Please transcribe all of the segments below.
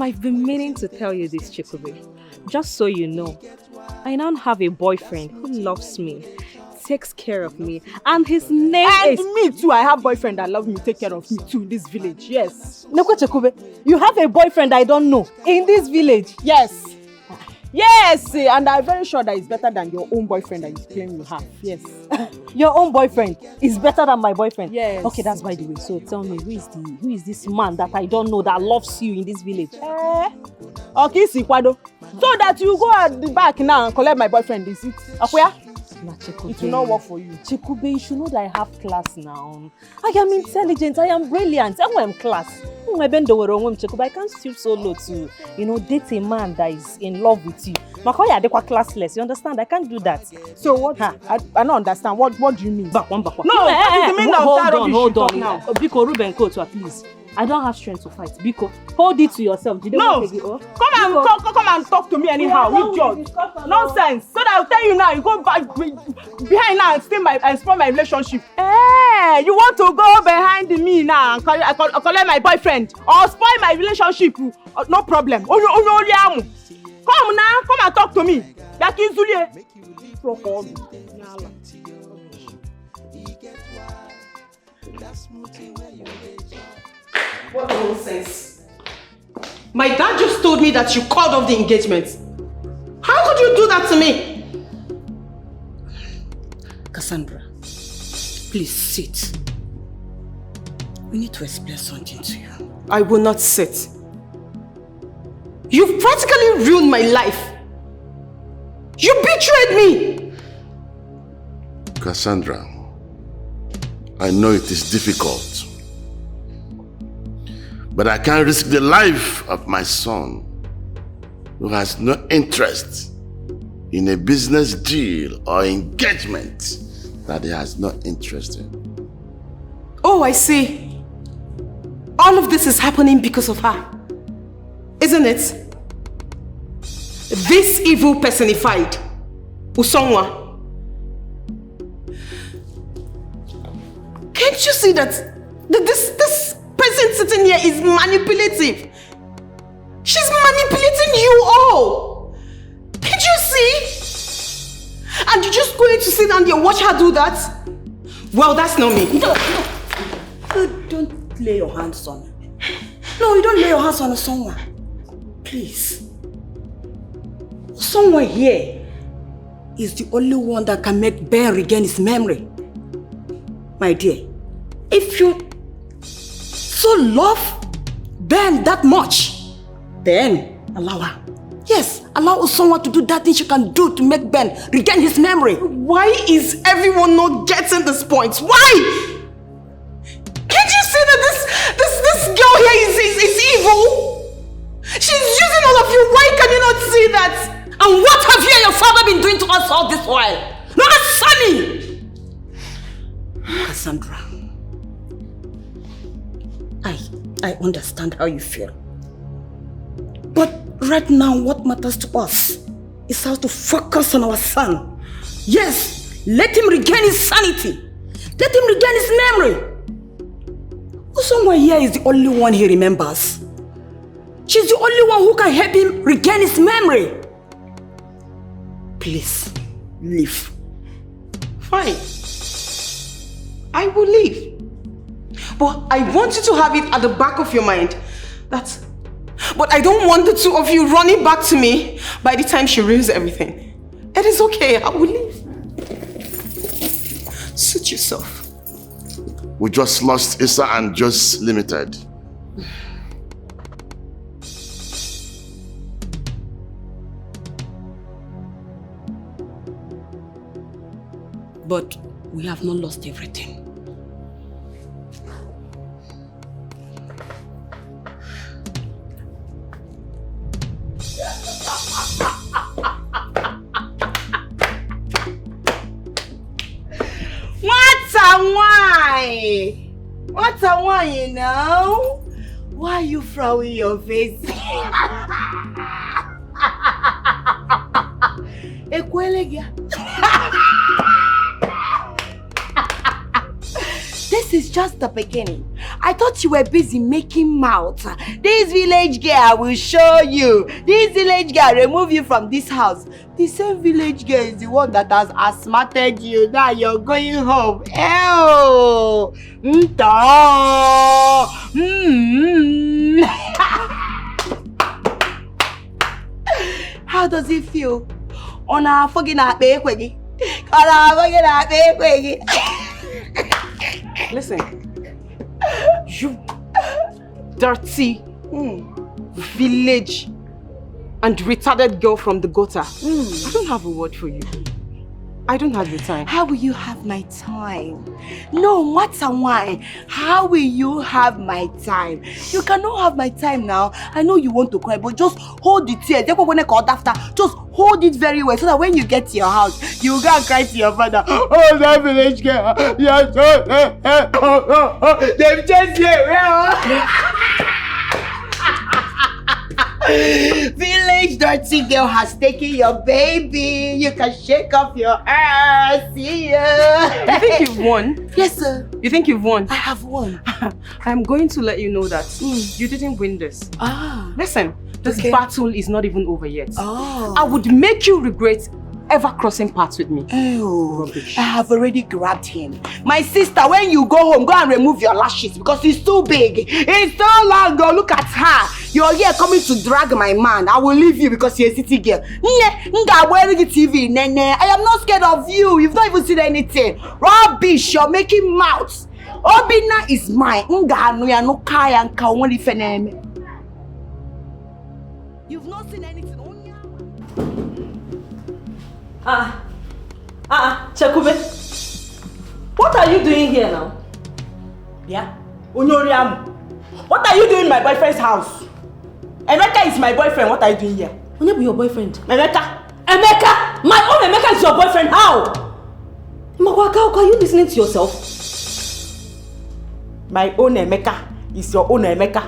I've been meaning to tell you this, Chikube. Just so you know, I now have a boyfriend who loves me, takes care of me, and his name is... And me too, I have a boyfriend that loves me, take care of me too in this village, yes. Neko Chikube, you have a boyfriend I don't know in this village? Yes. Yes, and I'm very sure that it's better than your own boyfriend that you claim you have. Yes. Your own boyfriend is better than my boyfriend? Yes. Okay, that's by the way. So tell me, who is this man that I don't know that loves you in this village? Okay, Sikwado. So that you go at the back now and collect my boyfriend, is it? Akuya? It will not work for you. Chikube, you should know that I have class now. I am intelligent, I am brilliant, I'm class. I can't stoop so low to, date a man that is in love with you. Makoya adekwa classless, you understand? I can't do that. So what? I don't understand. What do you mean? No, what is the meaning of that rubbish hold you on. talk now? Biko, Ruben, coach, please. I don't have strength to fight. Biko, hold it to yourself. No, come and talk to me anyhow. We judge. Nonsense. So that I'll tell you now, you go back behind now and spoil my relationship. You want to go behind me now and collect my boyfriend or spoil my relationship? No problem. Come now, come and talk to me. What nonsense. My dad just told me that you called off the engagement. How could you do that to me? Cassandra, please sit. We need to explain something to you. I will not sit. You've practically ruined my life. You betrayed me. Cassandra, I know it is difficult, but I can't risk the life of my son who has no interest in a business deal or engagement that he has no interest in. Oh, I see. All of this is happening because of her, isn't it? This evil personified, Usongwa. Can't you see that this person sitting here is manipulative? She's manipulating you all. Can't you see? And you're just going to sit down there and watch her do that? Well, that's not me. No. You don't lay your hands on her. No, you don't lay your hands on someone. Please. Someone here is the only one that can make Ben regain his memory. My dear, if you so love Ben that much, then allow her. Yes, allow someone to do that thing she can do to make Ben regain his memory. Why is everyone not getting this point? Why? Can't you see that this girl here is evil? She's using all of you. Why can you not see that? And what have you and your father been doing to us all this while? No, answer me! Cassandra, I understand how you feel. But right now, what matters to us is how to focus on our son. Yes, let him regain his sanity. Let him regain his memory. Someone here is the only one he remembers. She's the only one who can help him regain his memory. Please, leave. Fine. I will leave. But I want you to have it at the back of your mind that... But I don't want the two of you running back to me by the time she ruins everything. It is okay, I will leave. Suit yourself. We just lost Issa and Just Limited. But we have not lost everything. What a wine, you know? Why are you frowning your face? This is just the beginning. I thought you were busy making mouth. This village girl, I will show you. This village girl, remove you from this house. The same village girl is the one that has asthmated you. Now you're going home. Ew. How does it feel? On a fucking baby. Listen, you dirty village and retarded girl from the gutter. I don't have a word for you. I don't have your time. How will you have my time? No matter why. How will you have my time? You cannot have my time now. I know you want to cry, but just hold the tears. Just hold it very well so that when you get to your house, you go and cry to your father. Oh, that village girl. They've chased you. Village dirty girl has taken your baby. You can shake off your hair. See ya. You think you've won? Yes, sir. You think you've won? I have won. I'm going to let you know that you didn't win this. Listen, this battle is not even over yet. I would make you regret ever crossing paths with me. Oh, rubbish. I have already grabbed him. My sister, when you go home, go and remove your lashes because it's too big. It's so long. Go look at her. You're here coming to drag my man. I will leave you because you're a city girl. I'm wearing the TV. I am not scared of you. You've not even seen anything. Rubbish. You're making mouths. Obina is mine. You've not seen anything. Chekube, what are you doing here now? Yeah? Unyoriamu, what are you doing in my boyfriend's house? Emeka is my boyfriend. What are you doing here? When be your boyfriend? Emeka! Emeka! My own Emeka is your boyfriend. How? Imawaka, are you listening to yourself? My own Emeka is your own Emeka.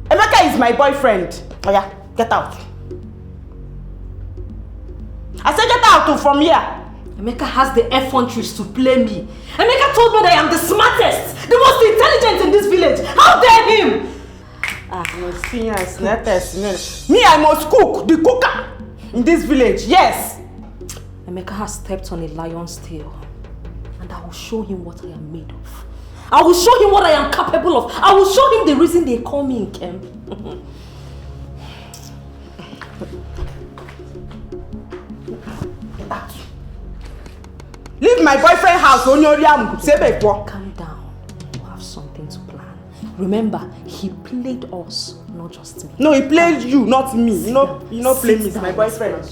Emeka is my boyfriend. Oh yeah, get out. I said get out from here. Emeka has the effronteries to play me. Emeka told me that I am the smartest, the most intelligent in this village. How dare him? Me, I must cook, the cooker in this village, yes. Emeka has stepped on a lion's tail. And I will show him what I am made of. I will show him what I am capable of. I will show him the reason they call me Nkem. Leave my boyfriend's house. Calm down. You have something to plan. Remember, he played us, not just me. No, he played you, not me. You know, play me. It's my boyfriend.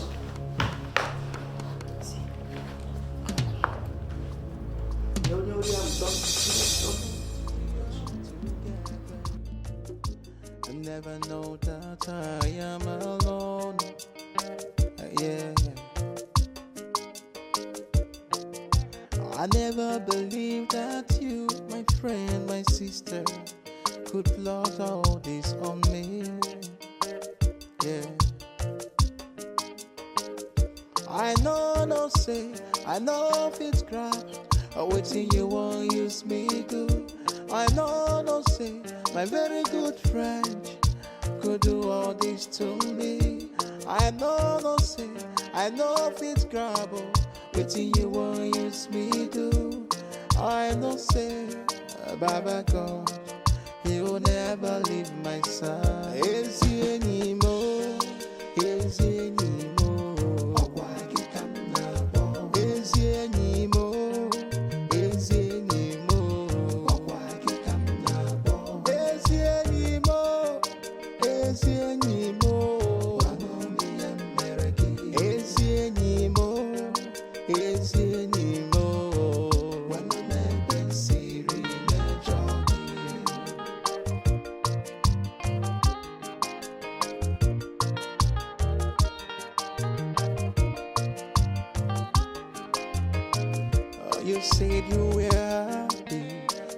I never know that I am alone. Yeah. I never believed that you, my friend, my sister, could plot all this on me. Yeah. I know, no say, I know if it's crap, or waiting you won't use me good. I know, no say, my very good friend could do all this to me. I know, no say, I know if it's grab, waiting you won't use me do. I know say, Baba God, you'll never leave my side. Is he anymore? Is he anymore? Is he anymore? Is he anymore? Is he anymore? Is he anymore? Is he anymore? Is he anymore? When the man been searing and jogging. You said you were happy,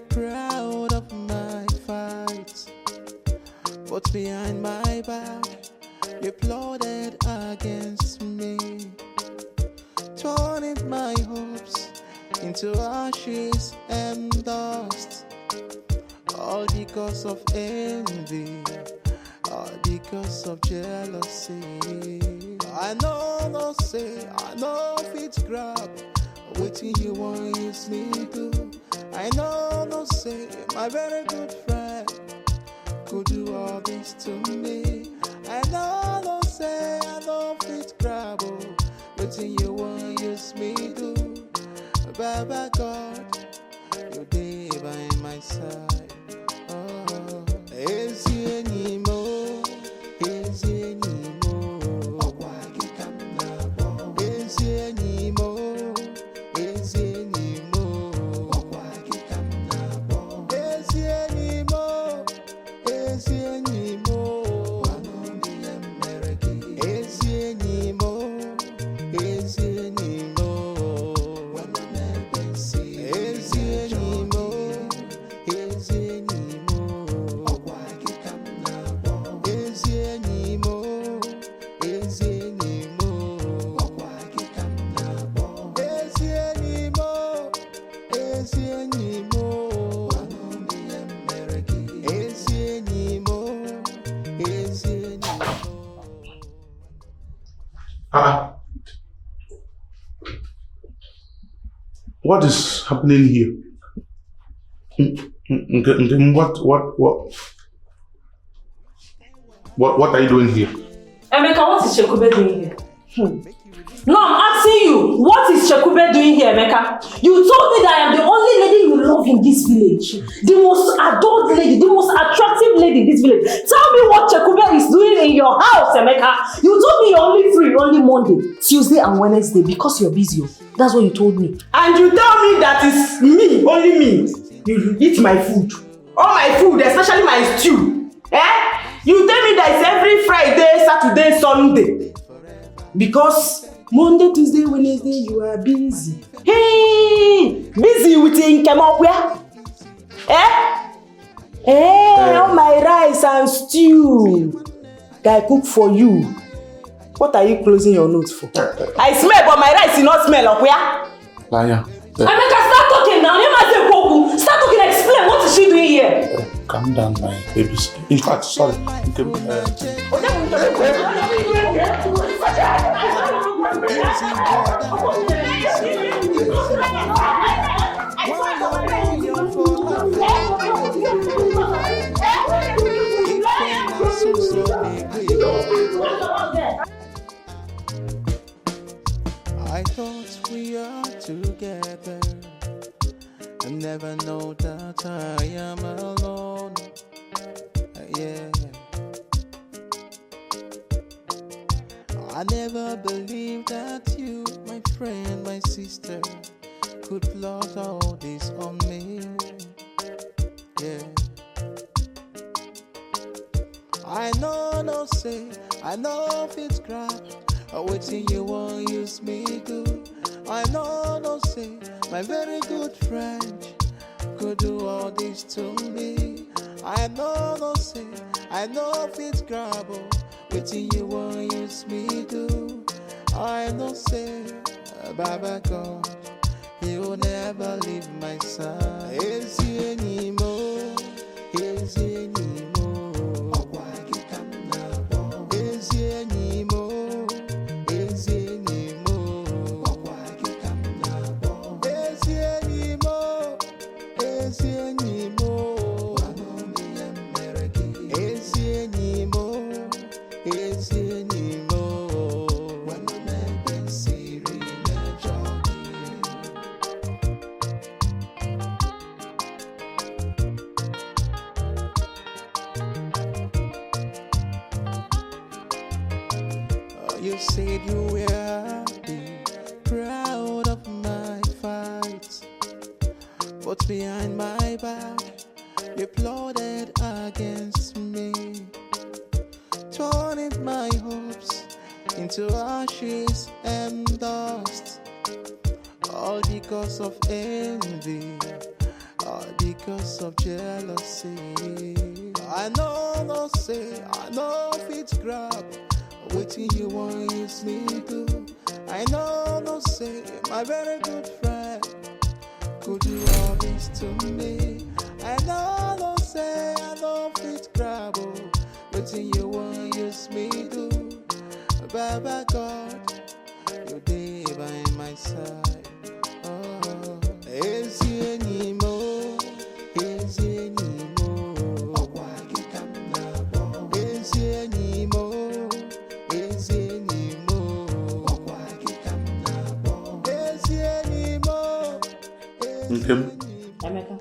proud of my fights, but behind my back, you plotted against me, turning my hopes into ashes and dust. all because of envy, all because of jealousy. I know if it's grab, waiting you won't use me to. I know say my very good friend could do all this to me. I know say I know if it's grab, waiting you won't use me to. Baba God, you're there by my side. Oh, is you anymore? Is you anymore? Oh, why you come now? Is you anymore? Is you anymore? Oh, why you come now? Is you anymore? Is you anymore? I know the American. Is you anymore? Is you anymore? When the man can see. Is you anymore? Is you anymore? Oh, why you come now? Is you anymore? Is you anymore? Oh, why you come now? Is you anymore? Is you anymore? I know the American. Is you anymore? Is you anymore? What is happening here? What are you doing here? Emeka, what is Chekube doing here? No, I'm asking you, what is Chekube doing here, Emeka? You told me that I am the only lady you love in this village. The most adored lady, the most attractive lady in this village. Tell me what Chekube is doing in your house, Emeka. You told me you're only free only Monday, Tuesday and Wednesday because you're busy. That's what you told me. And you tell me that it's me, only me. You eat my food. All my food, especially my stew. You tell me that it's every Friday, Saturday, Sunday. Because Monday, Tuesday, Wednesday, you are busy. Hey! Busy with Nkemokwe? All my rice and stew that I cook for you. What are you closing your nose for? I smell, but my rice is not smell of where? Liar. Emeka, start talking now. You must say Poku. Start talking, explain. What is she doing here? Calm down, my baby. In fact, sorry. I thought we are together. I never know that I am alone. Yeah. I never believed that you, my friend, my sister, could plot all this on me. Yeah. I know if it's crap, or waiting you won't use me good. I know say, my very good friend could do all this to me. I know say, I know if it's crap, waiting you won't use me do. I know say, Baba God, you will never leave my side. Is you anymore? Is you anymore? Oh, why you come now? Is you anymore? Is you anymore? Oh, why you come now? Is you anymore? Is you anymore? I know me American. Is you anymore? Is you anymore? When the man can see real jogging. You said you were happy, proud of my fights, but behind my back, you plotted against me, turning my hopes into ashes and dust, all because of envy, all because of jealousy. I know if it's grab, waiting you won't use me to. I know say, my very good friend could do all this to me. I know say, waiting you won't use me do. Baba God, you're there by my side. Oh, is you anymore? Is you anymore? Oh, why you come now? Is you anymore? Is you anymore? Oh, why you come now? Is you anymore? Emeka.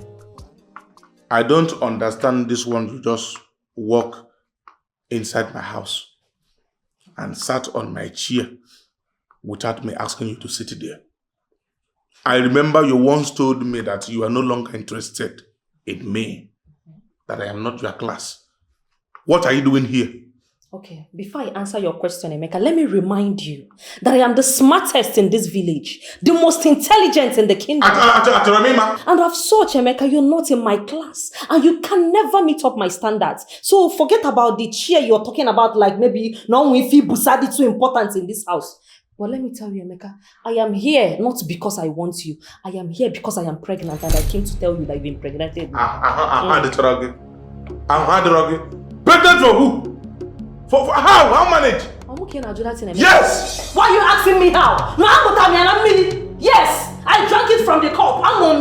I don't understand this one. You just walk inside my house and sat on my chair without me asking you to sit there. I remember you once told me that you are no longer interested in me, that I am not your class. What are you doing here? Okay, before I answer your question, Emeka, let me remind you that I am the smartest in this village, the most intelligent in the kingdom. And of such, Emeka, you're not in my class, and you can never meet up my standards. So forget about the chair you're talking about, like maybe no one feel Busadi too important in this house. But let me tell you, Emeka, I am here not because I want you. I am here because I am pregnant, and I came to tell you that you've been impregnated. Pregnant for who? For how? How manage? Yes! Why are you asking me how? Yes! I drank it from the cup. Who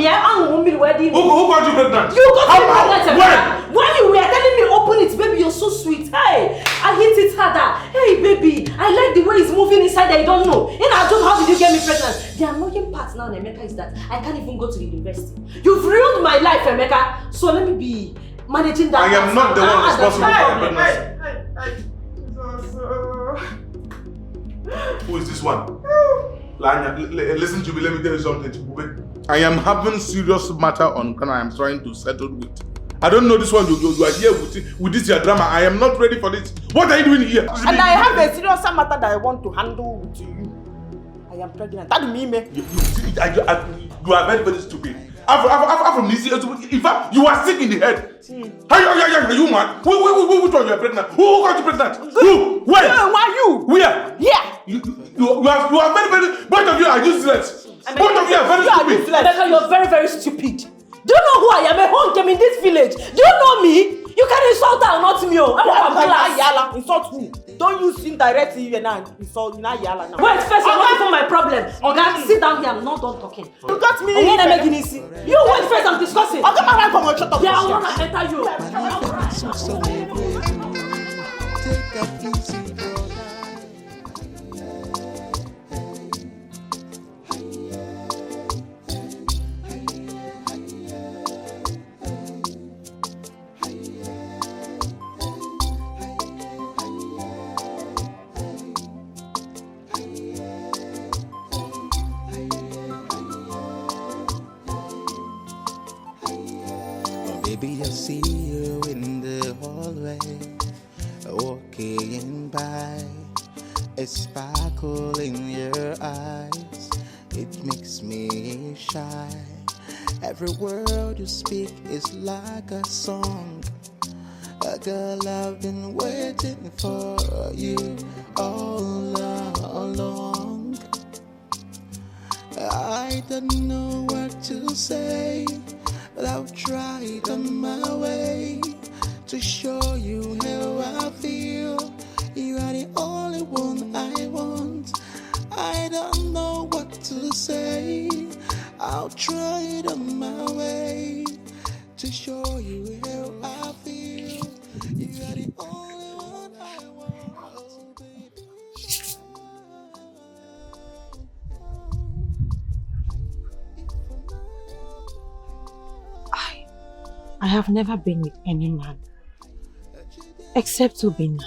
got you pregnant? You got me pregnant. When? When you were telling me open it, baby, you're so sweet. Hey, I hit it harder. Hey, baby, I like the way it's moving inside that you don't know. In our job, how did you get me pregnant? The annoying part now, Emeka, is that I can't even go to the university. You've ruined my life, Emeka. So let me be managing that. I am not the one responsible for the pregnancy. Who is this one? Listen to me, let me tell you something. I am having serious matter on Ghana I am trying to settle with. I don't know this one, you are here with this your drama. I am not ready for this. What are you doing here? And I have a serious matter that I want to handle with you. I am pregnant. That means me. You are very, very stupid. From this, in fact, you are sick in the head. Are you mad? Which one you are pregnant? Who got you pregnant? Who? Where? Why you? Where? Yeah. You are very, very. Both of you are useless. Both of you are very stupid. Emeka, you're very, very stupid. Do you know who I am? A home in this village. Do you know me? You can insult her, not me. Yala, insult who? Don't use indirectly you and insult Yala now. Wait, first, I'm looking for my problem. Okay, sit down here. I'm not done talking. You got me. You wait first. I'm discussing. I'll come around from your shut up. Yeah, I want to enter you. Take a easy brother. Maybe I see you in the hallway, walking by, a sparkle in your eyes, it makes me shy. Every word you speak is like a song. A girl, I've been waiting for you all along. I don't know what to say, but I'll try on my way to show you how I feel. You are the only one I want. I don't know what to say. I'll try it on my way to show you how I feel. You are the only one I want. Oh, baby. I have never been with any man except Obinna.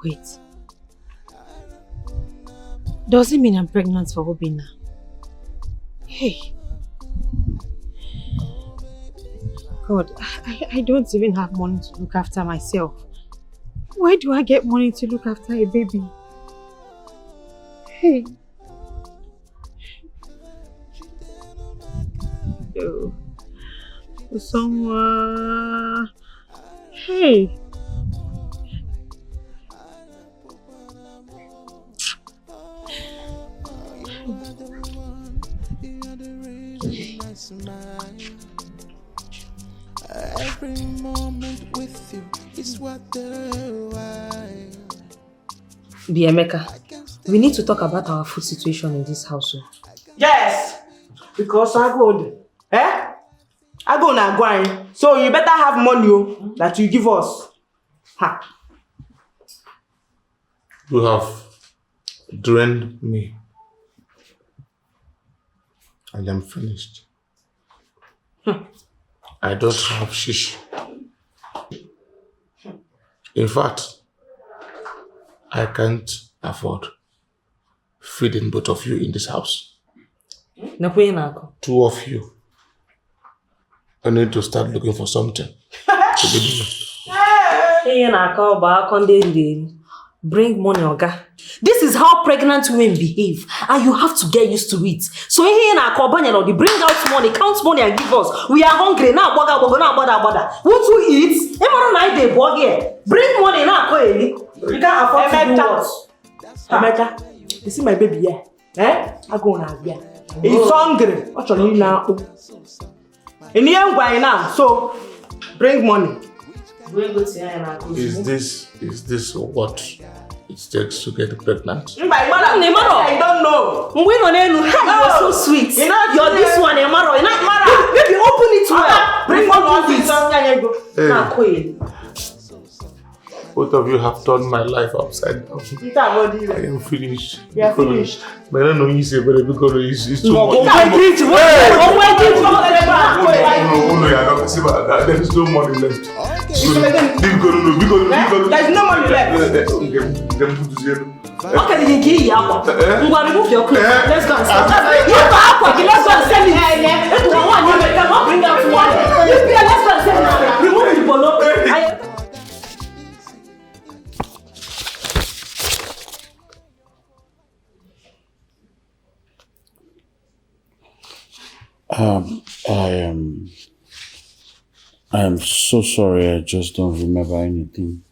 Wait. Does it mean I'm pregnant for Obinna? Hey. God, I don't even have money to look after myself. Where do I get money to look after a baby? Hey. Oh. Someone. Hey. Every moment with you is what the while. Biemeka, we need to talk about our food situation in this household. Yes, because I go. I go na grind. So you better have money that you give us. Ha. You have drained me. I am finished. I don't have shish. In fact, I can't afford feeding both of you in this house. Two of you. I need to start looking for something to be doing. Bring money, Oga. This is how pregnant women behave, and you have to get used to it. So here in our company, bring out money, count money, and give us. We are hungry now. Bother. Want to eat? Bring money now. You can't afford to do what? Emeka, you see my baby here? I go now here. He's hungry. What's your name now? In the end, why now? So bring money. Is this what it takes to get pregnant? I don't know. You're so sweet. You're this one, Emaro. Maybe open it well. Bring money. Both of you have turned my life upside down. I am finished. You are finished. But I don't know you say, but because it's too much. There is no money left. There's no money left. Okay, remove your clothes. Let's go and sell it. Let's go and sell it. Bring out one. Let's go and sell it. Remove the polo. I am so sorry, I just don't remember anything.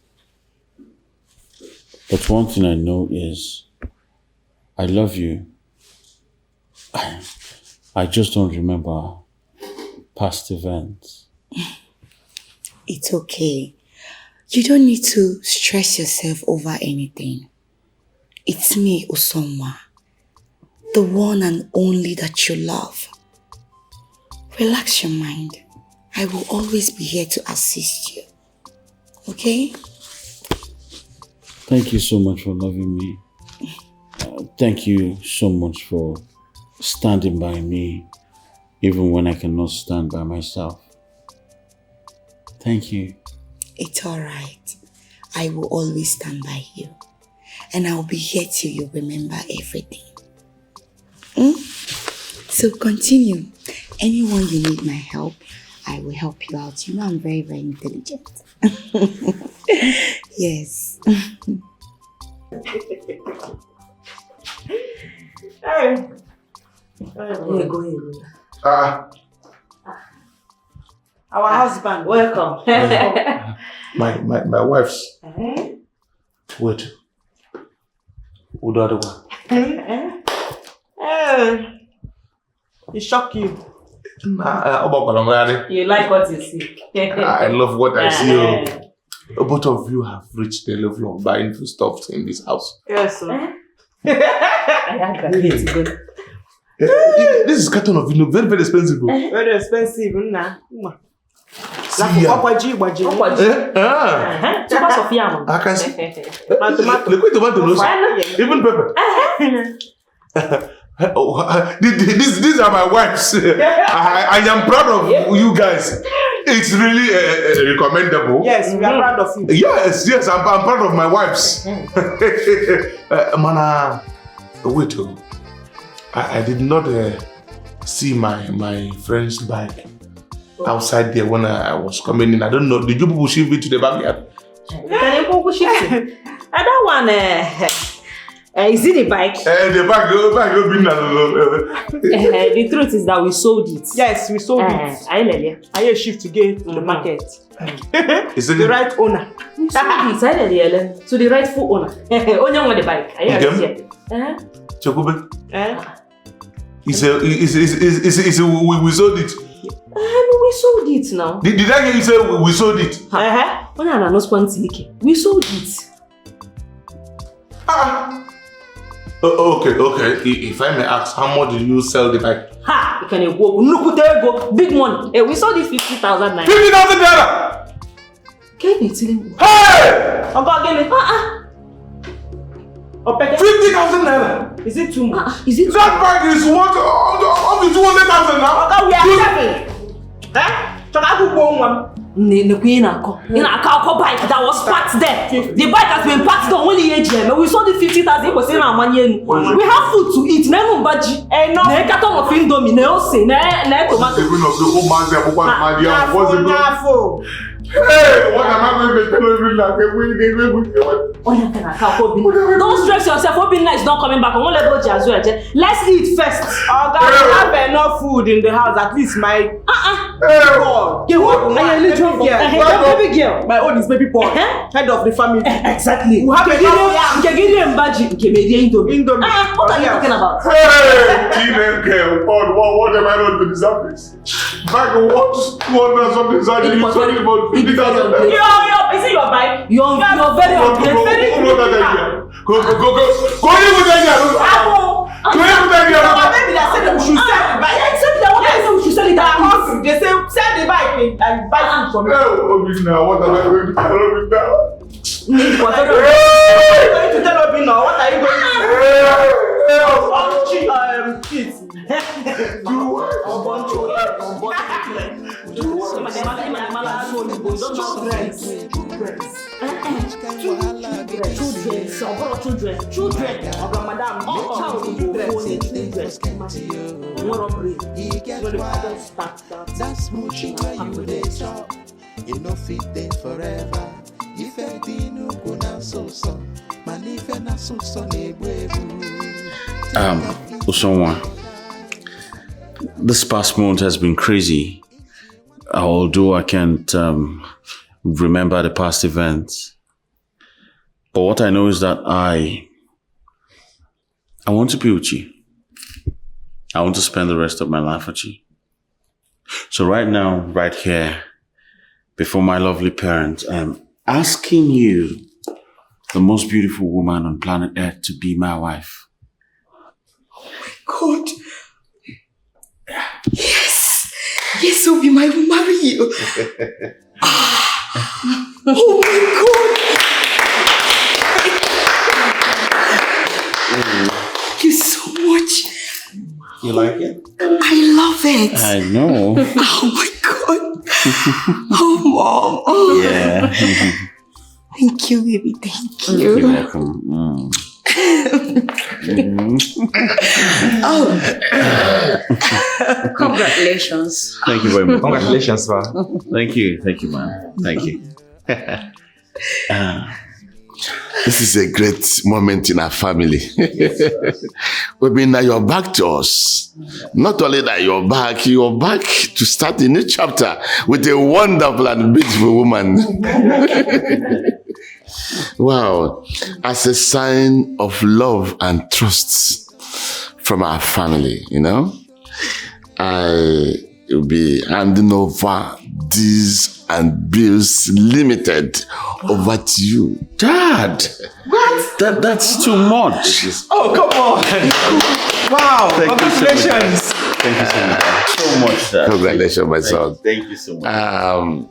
But one thing I know is I love you. I just don't remember past events. It's okay. You don't need to stress yourself over anything. It's me, Usoma, the one and only that you love. Relax your mind. I will always be here to assist you. Okay? Thank you so much for loving me. Thank you so much for standing by me, even when I cannot stand by myself. Thank you. It's alright. I will always stand by you. And I'll be here till you remember everything. So continue. Anyone you need my help, I will help you out. You know I'm very, very intelligent. Yes. Hey. Go ahead. Our husband. Welcome. My wife's. Wait. Who the other one? He shock you. You like what you see. I love what I see. Both of you have reached the level of buying foodstuffs in this house. Yes, sir. I had good. This is carton of very, very expensive. Very expensive, nah. I can see. Liquid tomatoes, even pepper. These are my wives. I am proud of you guys. It's really recommendable. Yes, we are proud of you. Yes, I'm proud of my wives. Mana, wait. I did not see my friend's bike outside there when I was coming in. I don't know. Did you people shift it to the backyard? That one, is it the bike? The bike. The truth is that we sold it. Yes, we sold it. I shift to get to the market. Is it the right owner? We sold it. To the rightful owner. Only on the bike. Chokube. We sold it. We we sold it now. Did I hear you say we sold it? When I was we sold it. Okay. If I may ask, how much did you sell the bike? Ha! You can go. Big money. Hey, we sold it 50,000 naira. 50,000 naira! Can you tell me? Hey! 50,000 naira. Is it too much? Is it that bag is what? Up to 200,000 now? Okay, we are selling. Bike that was parked there. The bike has been parked there only AGM. We sold it 50,000. We have food to eat. No budget. No carton of Indomie. No say. No tomato. Hey, what am I going to tell you like don't stress yourself. Hoping is not coming back. I won't let go as well. Let's eat first. Oh, God, we have enough food in the house. At least my God. Baby girl. My own is baby boy. Head of the family. Exactly. We have enough. Indomie. What are you talking about? Hey, teenage girl. What am I going to deserve this? Back what 200 something inside you talking about 50,000. Is it your bike? You're very updated. Go even there. Maybe they said we should sell the bike. We should sell it at once. They say sell the bike and buy food from me. Oh, now what am I going to tell you now? What are you going to tell me now? What are you going to do? Kids. Usonwa, this past month has been crazy. Although I can't remember the past events. But what I know is that I want to be with you. I want to spend the rest of my life with you. So right now, right here, before my lovely parents, I'm asking you, the most beautiful woman on planet Earth, to be my wife. God. Yes, Obi, I will marry you. Oh my God. Thank you so much. You like it? I love it. I know. Oh my God. Oh, Mom. Oh. Yeah. Thank you, baby. Thank you. You're welcome. Congratulations. Thank you very much. Congratulations, sir. Thank you, man. Thank you. This is a great moment in our family. We've been now you're back to us. Not only that you're back to start a new chapter with a wonderful and beautiful woman. Wow. As a sign of love and trust from our family, I will be handing over these and bills limited over to you. Dad! What? That's too much. Oh, come on! Wow! Congratulations! Thank you so much, Dad. Congratulations, my son. Thank you so much.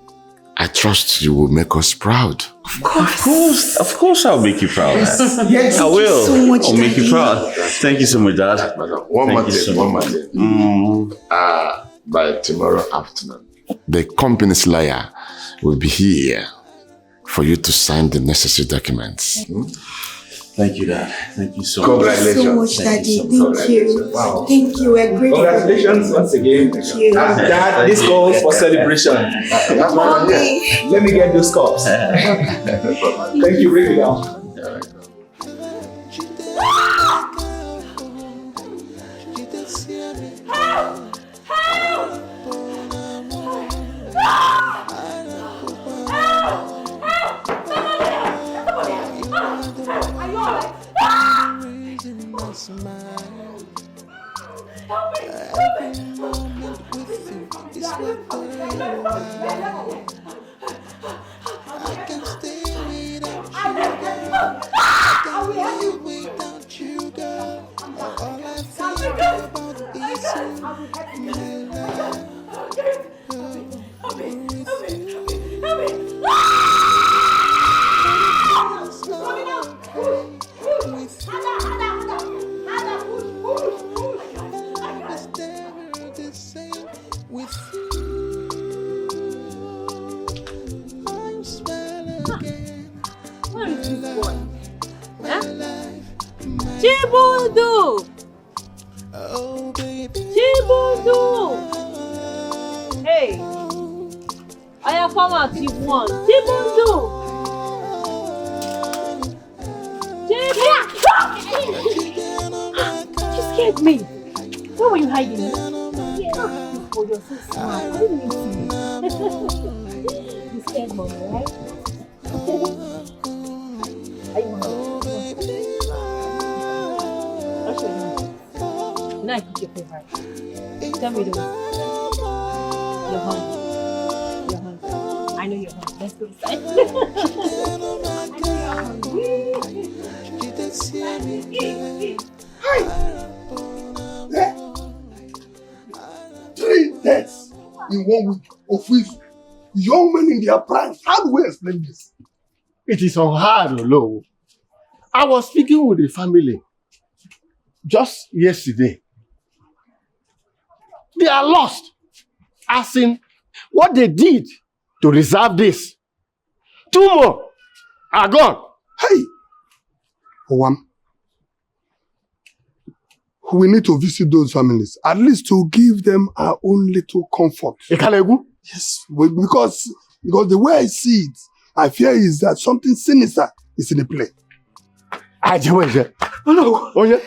I trust you will make us proud. Of course I'll make you proud. Yes, I will. So much, I'll make you Daddy. proud. Thank you so much, Dad. One more thing. By tomorrow afternoon, the company's lawyer will be here for you to sign the necessary documents. Thank you, Dad. Thank you so much. Thank you so much, Daddy. Thank you. Wow. Thank you. We're grateful. Congratulations once again. Thank you. Dad, this calls for celebration. Mommy. Let me get those cups. Thank you, bring it down. Every moment with you is worth the can stay without you, girl. I can live without you, girl. All I think about is you, my love. Chibudu! Oh, baby. Chibudu! Hey! I have come out, Chibudu! Chibudu! You scared me! Where were you hiding? Oh, you're so smart. I didn't mean to. You scared mommy, right? Are you hungry? Now I cook your favorite. Tell me the one. You're hungry. You're hungry. I know you're hungry. Let's go inside. Hi! 3 deaths in 1 week of which young men in their prime. How do we explain this? It is unheard of, low. I was speaking with the family just yesterday. They are lost. As in, what they did to reserve this. 2 more are gone. Hey! We need to visit those families, at least to give them our own little comfort. Yes, because the way I see it, I fear is that something sinister is in the play. Hello. Okay.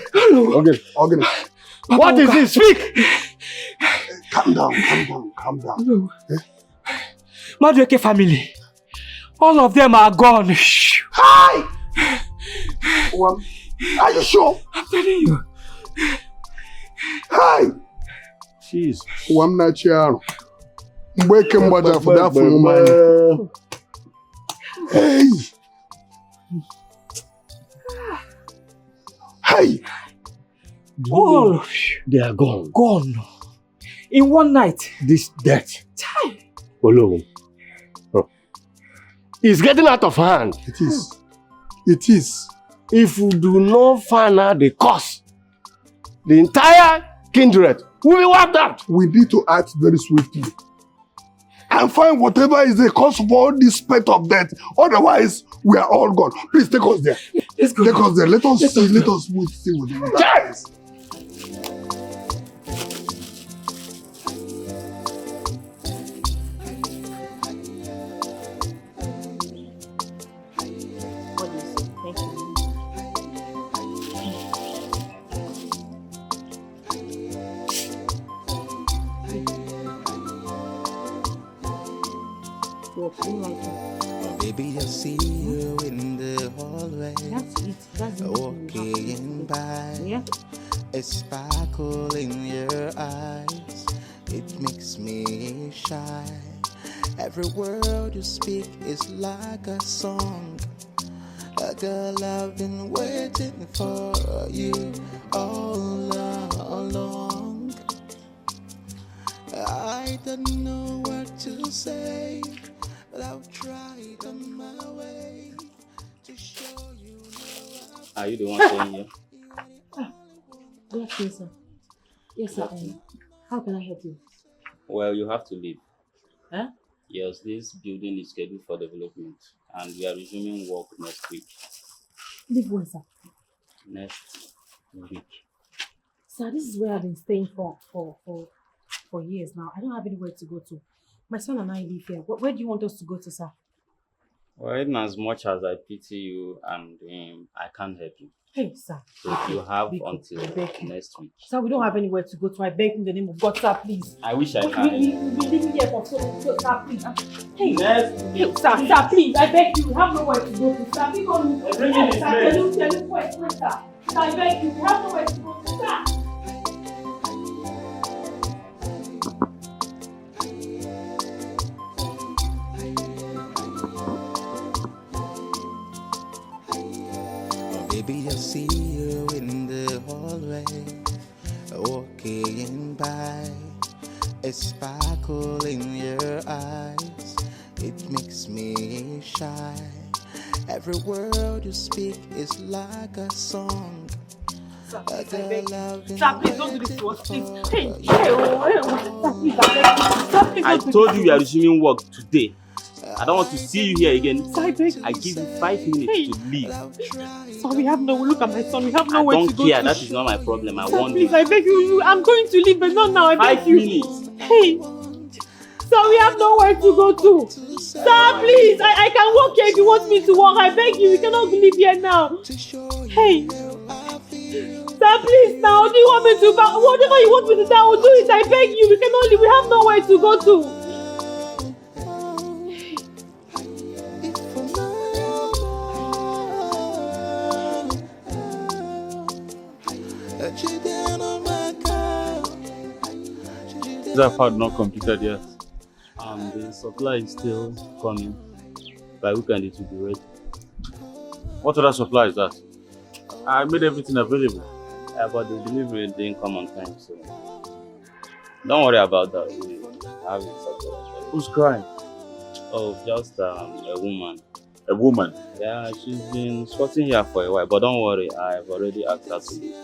What is it? Speak! Calm down. No. Madueke family, all of them are gone. Hi! Are you sure? I'm telling you. Hi! Jeez. I'm not sure. For that Hey! Hey! All of you. They are gone. Gone. In one night. This death. Time. Olo. It's getting out of hand. It is. It is. If we do not find out the cause, the entire kindred will be wiped out. We need to act very swiftly and find whatever is the cause of all this spate of death. Otherwise, we are all gone. Please take us there. Let's go. Take us there. Let us see with you. Yes. Baby, I see you in the hallway, walking by. A sparkle in your eyes, it makes me shy. Every word you speak is like a song. A girl, I've been waiting for you all along. I don't know what to say, but I'll try on my way to show you. Are you the one saying here? Yes, sir. Yes, sir. How can I help you? Well, you have to leave. Huh? Yes, this building is scheduled for development and we are resuming work next week. Leave when, sir? Next week. Sir, this is where I've been staying for years now. I don't have anywhere to go to. My son and I live here. Where do you want us to go to, sir? Well, in as much as I pity you and I can't help you. Hey, sir. So you have until next week. Sir, we don't have anywhere to go to. I beg in the name of God, sir, please. I wish I We've can. been living here for so long, sir, please. Hey, Next hey, sir, please. I beg you. We have nowhere to go to, sir. We go to bring in his place. Tell you, wait, sir. Sir, I beg you. We have nowhere to go to, sir. Maybe I see you in the hallway, walking by. A sparkle in your eyes, it makes me shy. Every word you speak is like a song. Sir, please don't do this to us, please. I told you we are resuming work today. I don't want to see you here again. Sir, I beg. I give you 5 minutes to leave. Sir, we have no. Look at my son. We have nowhere to go. I don't care. That is not my problem. I Sir, want please, you. I beg you. I'm going to leave, but not now. I beg 5 you. minutes. Hey, sir, we have nowhere to go to. Sir, please, I can walk here if you want me to walk. I beg you. We cannot leave here now. Hey. Sir, please, now, do you want me to back? Whatever you want me to do, I will do it. I beg you. We cannot leave. We have nowhere to go to. That part not completed yet. The supply is still coming. By weekend it will be ready. What other supply is that? I made everything available. Yeah, but the delivery didn't come on time, so don't worry about that. We have it supplied. Who's crying? Oh, just a woman. A woman? Yeah, she's been squatting here for a while, but don't worry, I've already asked her to leave.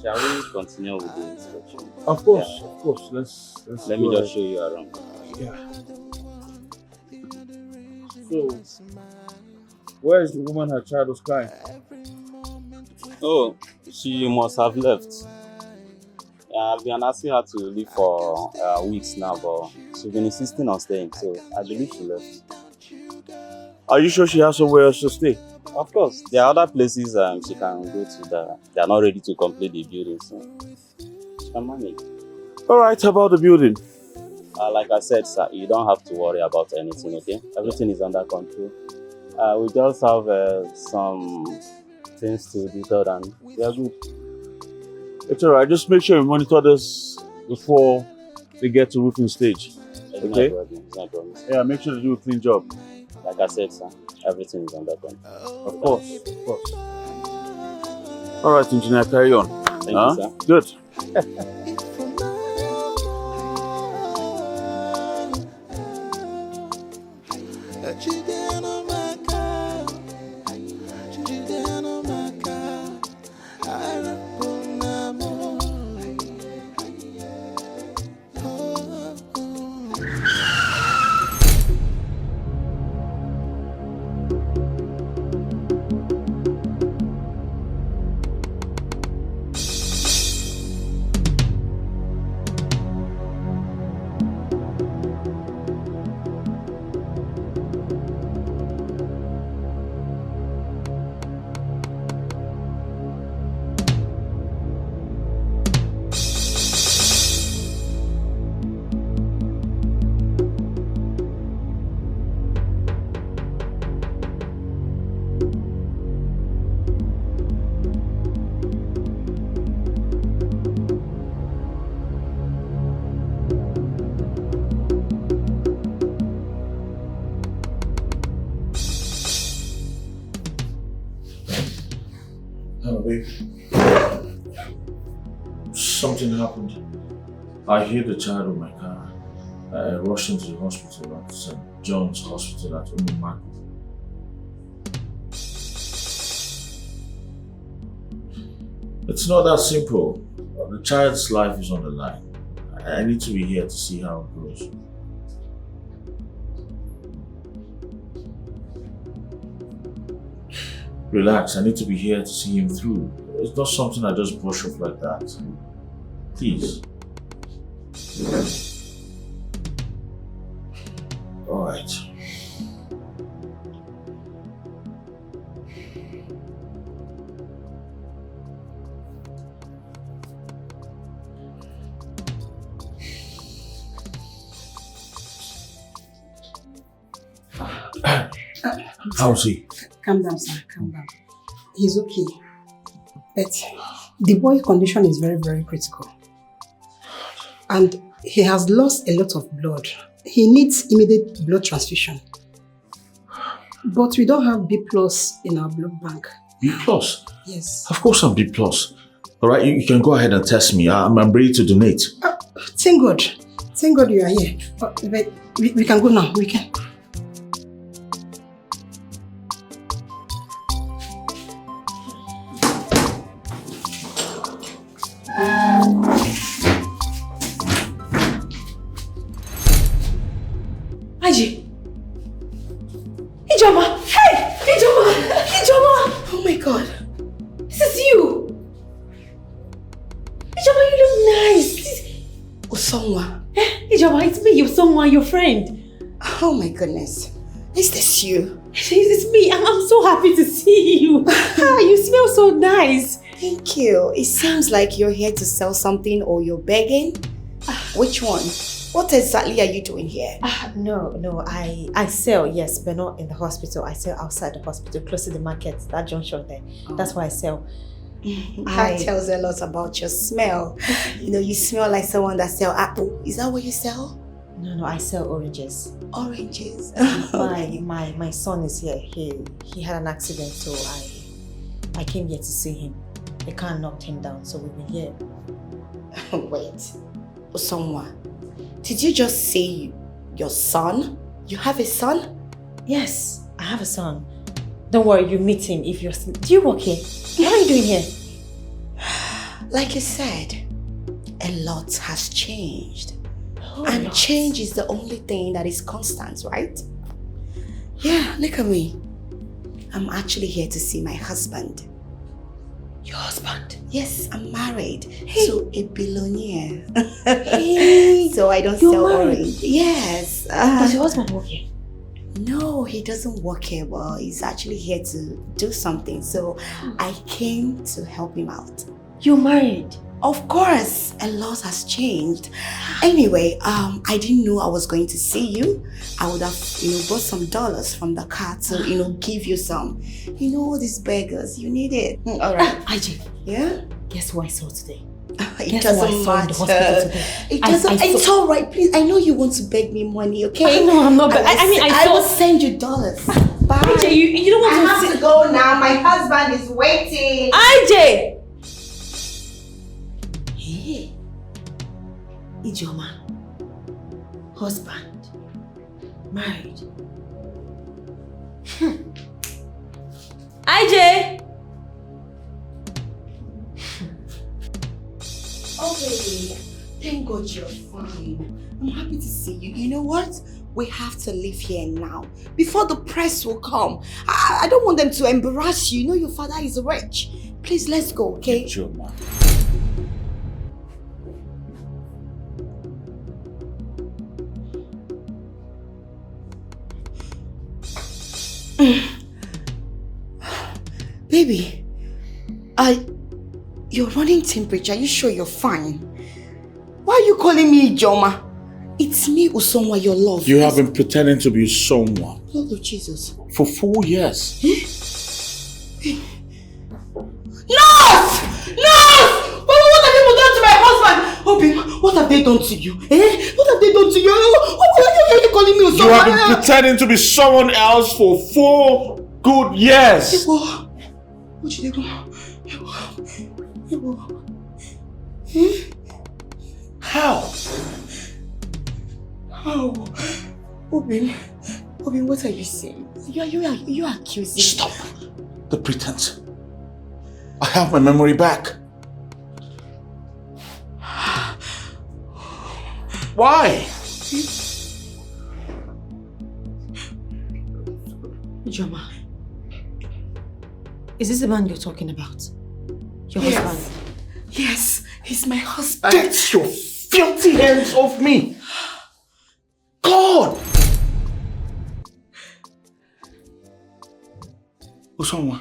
Shall we continue with the inspection? Of course, of course. Let's Let me just show you around. Yeah. So, where is the woman her child was crying? Oh, she must have left. I've been asking her to leave for weeks now, but she's been insisting on staying, so I believe she left. Are you sure she has somewhere else to stay? Of course, there are other places she can go to that they are not ready to complete the building, so she can manage. Alright, how about the building? Like I said, sir, you don't have to worry about anything, okay? Everything is under control. We just have some things to detail and we are good. It's alright, just make sure you monitor this before they get to roofing stage. Okay? No problem. Yeah, make sure they do a clean job. Like I said, sir, everything is under control. Of course, of course. Alright, engineer, carry on. Thank you, sir. Good. Something happened. I hit the child with my car. I rushed into the hospital at St. John's Hospital at unmasked. It's not that simple. The child's life is on the line. I need to be here to see how it goes. Relax, I need to be here to see him through. It's not something I just brush off like that. Please. All right. How's he? Calm down, sir. Calm down. He's okay. But the boy's condition is very, very critical. And he has lost a lot of blood. He needs immediate blood transfusion. But we don't have B+ in our blood bank. B+? Yes. Of course I'm B+. All right, you can go ahead and test me. I'm ready to donate. Thank God. Thank God you are here. But we can go now. We can. Aji! Ijoma! Hey! Ijoma! Ijoma! Oh my God. This is you! Ijoma, you look nice! Usonwa. Ijoma, it's me, Usonwa, your friend. Oh my goodness. Is this you? It's me. I'm so happy to see you. You smell so nice. Thank you. It seems like you're here to sell something or you're begging. Which one? What exactly are you doing here? No, I sell, yes, but not in the hospital. I sell outside the hospital, close to the market, that junction there. That's why I sell. That tells a lot about your smell. You know, you smell like someone that sells apple. Is that what you sell? No, I sell oranges. Oranges? My son is here. He had an accident, so I came here to see him. The car knocked him down, so we've been here. Wait, Usonwa, did you just say your son? You have a son? Yes, I have a son. Don't worry, you meet him if you're... Do you work here? What are you doing here? Like you said, a lot has changed. And change is the only thing that is constant, right? Yeah, look at me. I'm actually here to see my husband. Your husband? Yes, I'm married to a billionaire. Hey, so I don't sell orange. Yes. Does your husband work here? No, he doesn't work here, but he's actually here to do something. So I came to help him out. You're married? Of course, a lot has changed. Anyway, I didn't know I was going to see you. I would have, bought some dollars from the car to, give you some. All these beggars, you need it. All right. IJ. Yeah? Guess who I saw today? It doesn't matter. It doesn't. It's all right, please. I know you want to beg me money, okay? No, I'm not. I will send you dollars. Bye. IJ, you don't want I have to go now. My husband is waiting. IJ! Hey, Ijoma, husband, married. IJ! Okay, thank God you're fine. I'm happy to see you. You know what? We have to leave here now before the press will come. I don't want them to embarrass you. Your father is rich. Please, let's go, okay? Ijoma. Baby, you're running temperature. Are you sure you're fine? Why are you calling me Ijoma? It's me, Usonwa, your love. You have been pretending to be someone. Lord of Jesus. For 4 years. Nurse! What have people done to my husband? Obi, what have they done to you? What have they done to you? Why are you calling me Usonwa? You have been pretending to be someone else for 4 good years. How? Obi, what are you saying? You are accusing. Stop the pretense. I have my memory back. Why? Ijoma, is this the man you're talking about? Your husband? Yes, he's my husband. Get your filthy hands off me! God! Usonwa,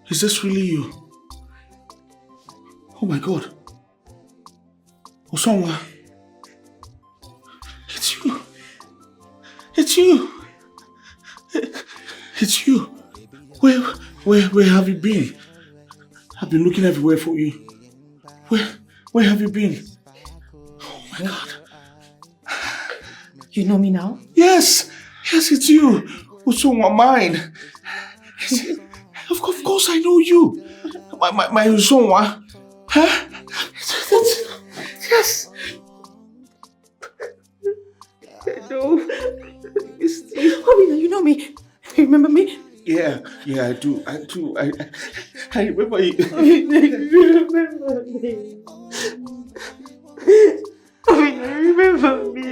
is this really you? Oh my God. Usonwa, it's you. It's you. Where have you been? I've been looking everywhere for you. Where have you been? Oh my God. You know me now? Yes, yes, it's you. Usonwa, mine. Of course I know you. My Usonwa. Huh? Yes. No. Obina, you know me. You remember me? Yeah, I do. I remember you. You remember me. Obina, you remember me.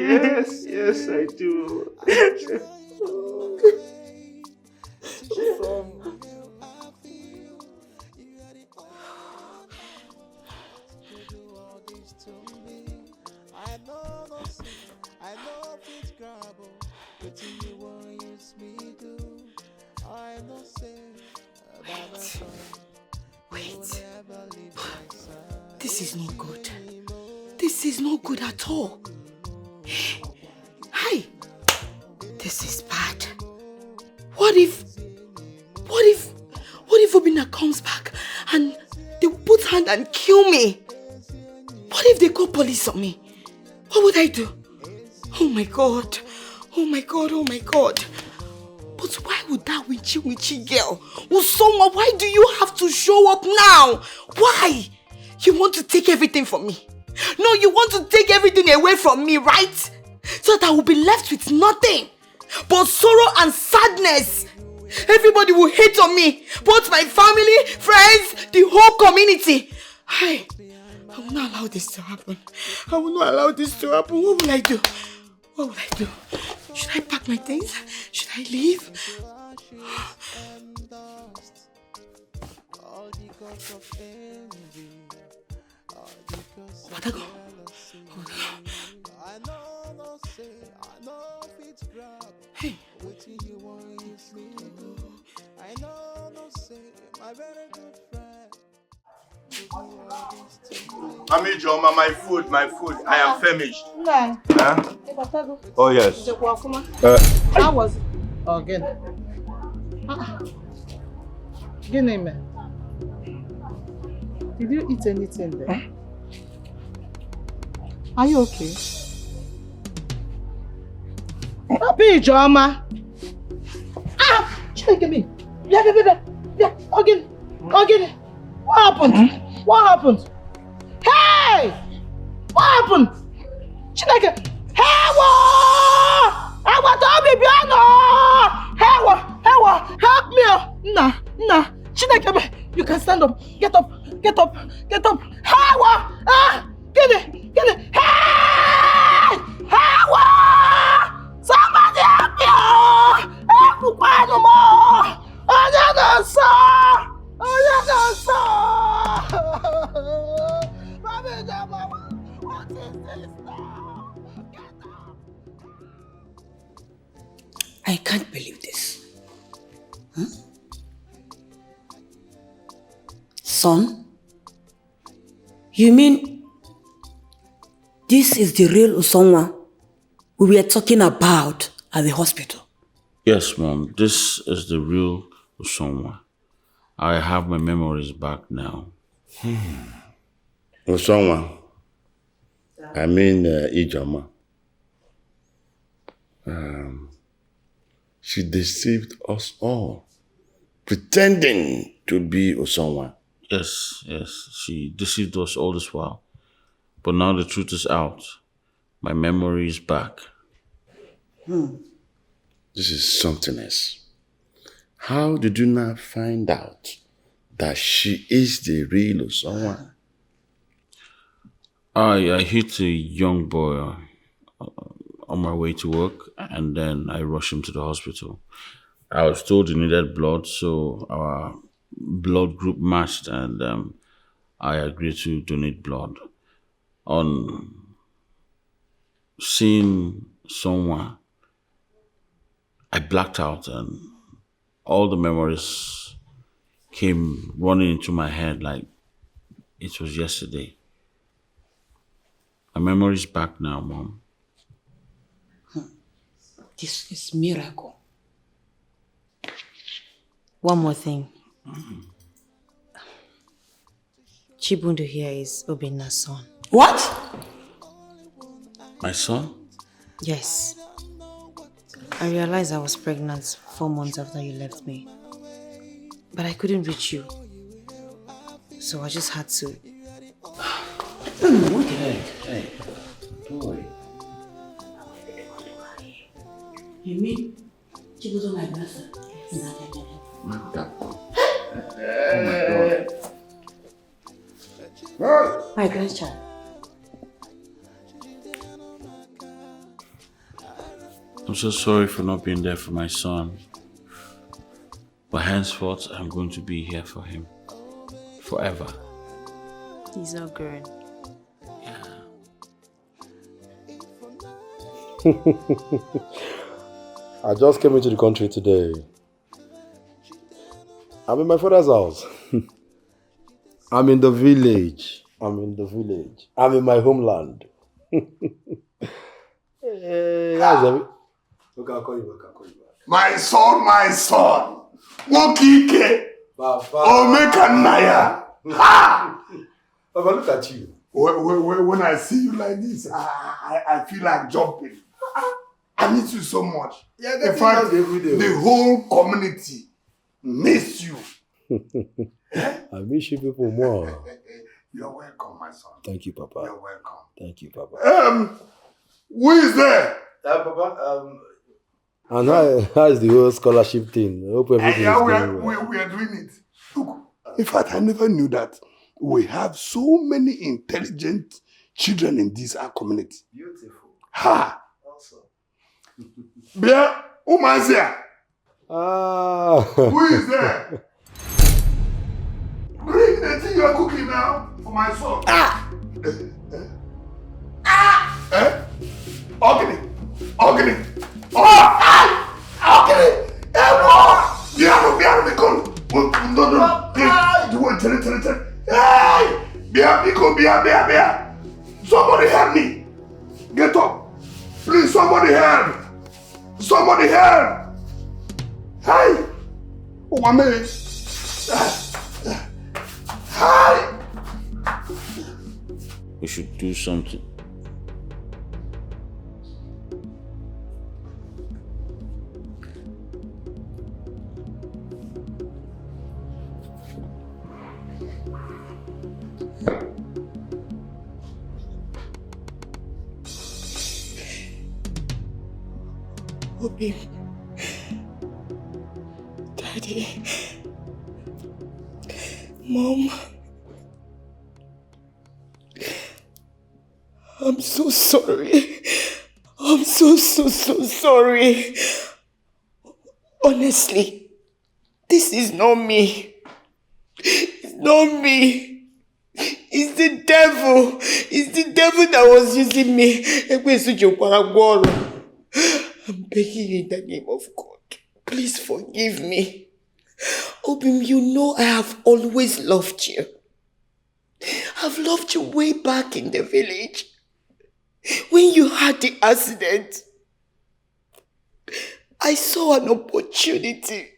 Yes, I do. Wait. This is not good. This is not good at all. Hi. This is bad. What if Obina comes back and they put hand and kill me? What if they call police on me? What would I do? Oh my God. Oh my God, oh my God. But why would that witchy girl? Usonwa, why do you have to show up now? Why? You want to take everything from me? No, you want to take everything away from me, right? So that I will be left with nothing but sorrow and sadness. Everybody will hate on me. Both my family, friends, the whole community. I will not allow this to happen. I will not allow this to happen. What will I do? What will I do? Should I pack my things? Should I leave? Wadago. Hey. Mami Joma, my food. I am famished. Nah. Huh? Oh yes. How was it? Oh, again. Good name, man. Did you eat anything there? Huh? Are you okay? Papi Joma. Check me. Yeah. Again. What happened? What happened? Hey! What happened? Chineke! Hewa! Hewa! Help me! Nah. Chineke, you can stand up. Get up. Hewa! Get it! Hey! Hewa! Somebody help me! Help me no more! What is this now? I can't believe this. Huh? Son? You mean this is the real Usonwa we were talking about at the hospital? Yes, Mom. This is the real Usonwa. I have my memories back now. Usonwa. I mean, Ijoma. She deceived us all, pretending to be Usonwa. Yes. She deceived us all this while. But now the truth is out. My memory is back. This is something else. How did you not find out that she is the real Usonwa? I hit a young boy on my way to work, and then I rushed him to the hospital. I was told he needed blood, so our blood group matched, and I agreed to donate blood. On seeing someone, I blacked out, and all the memories came running into my head like it was yesterday. My memory's back now, Mom. This is miracle. One more thing. Chibundu here is Obinna's son. What? My son? Yes. I realized I was pregnant 4 months after you left me. But I couldn't reach you. So I just had to. Hey, don't worry. You mean? She was on my brother. My grandchild. I'm so sorry for not being there for my son. But henceforth, I'm going to be here for him. Forever. He's not growing. I just came into the country today. I'm in my father's house. I'm in the village. I'm in my homeland. Hey, how's everything? Okay, I'll call you back. My son. Wokike. Omekanaya. Ha! Papa, look at you. When I see you like this, I feel like jumping. I miss you so much. Yeah, in fact, the whole community miss you. I miss you people more. You're welcome, my son. Thank you, Papa. You're welcome. Thank you, Papa. Who is there? Papa, and how is the whole scholarship thing? I hope everything is going well. We are doing it. Look, in fact, I never knew that we have so many intelligent children in this our community. Beautiful. Ha! Awesome. Bia, who is there? Who is there? Bring the thing you are cooking now for my son. Organic. Biano, because no, please. Hey, Bia. Somebody help me. Get up. Please, somebody help. Hey. Oh, my man. Hi. We should do something. Obi, Daddy, Mom, I'm so sorry. I'm so sorry. Honestly, this is not me. It's not me. It's the devil. It's the devil that was using me. I'm begging you in the name of God. Please forgive me. Obim, you know I have always loved you. I've loved you way back in the village. When you had the accident, I saw an opportunity.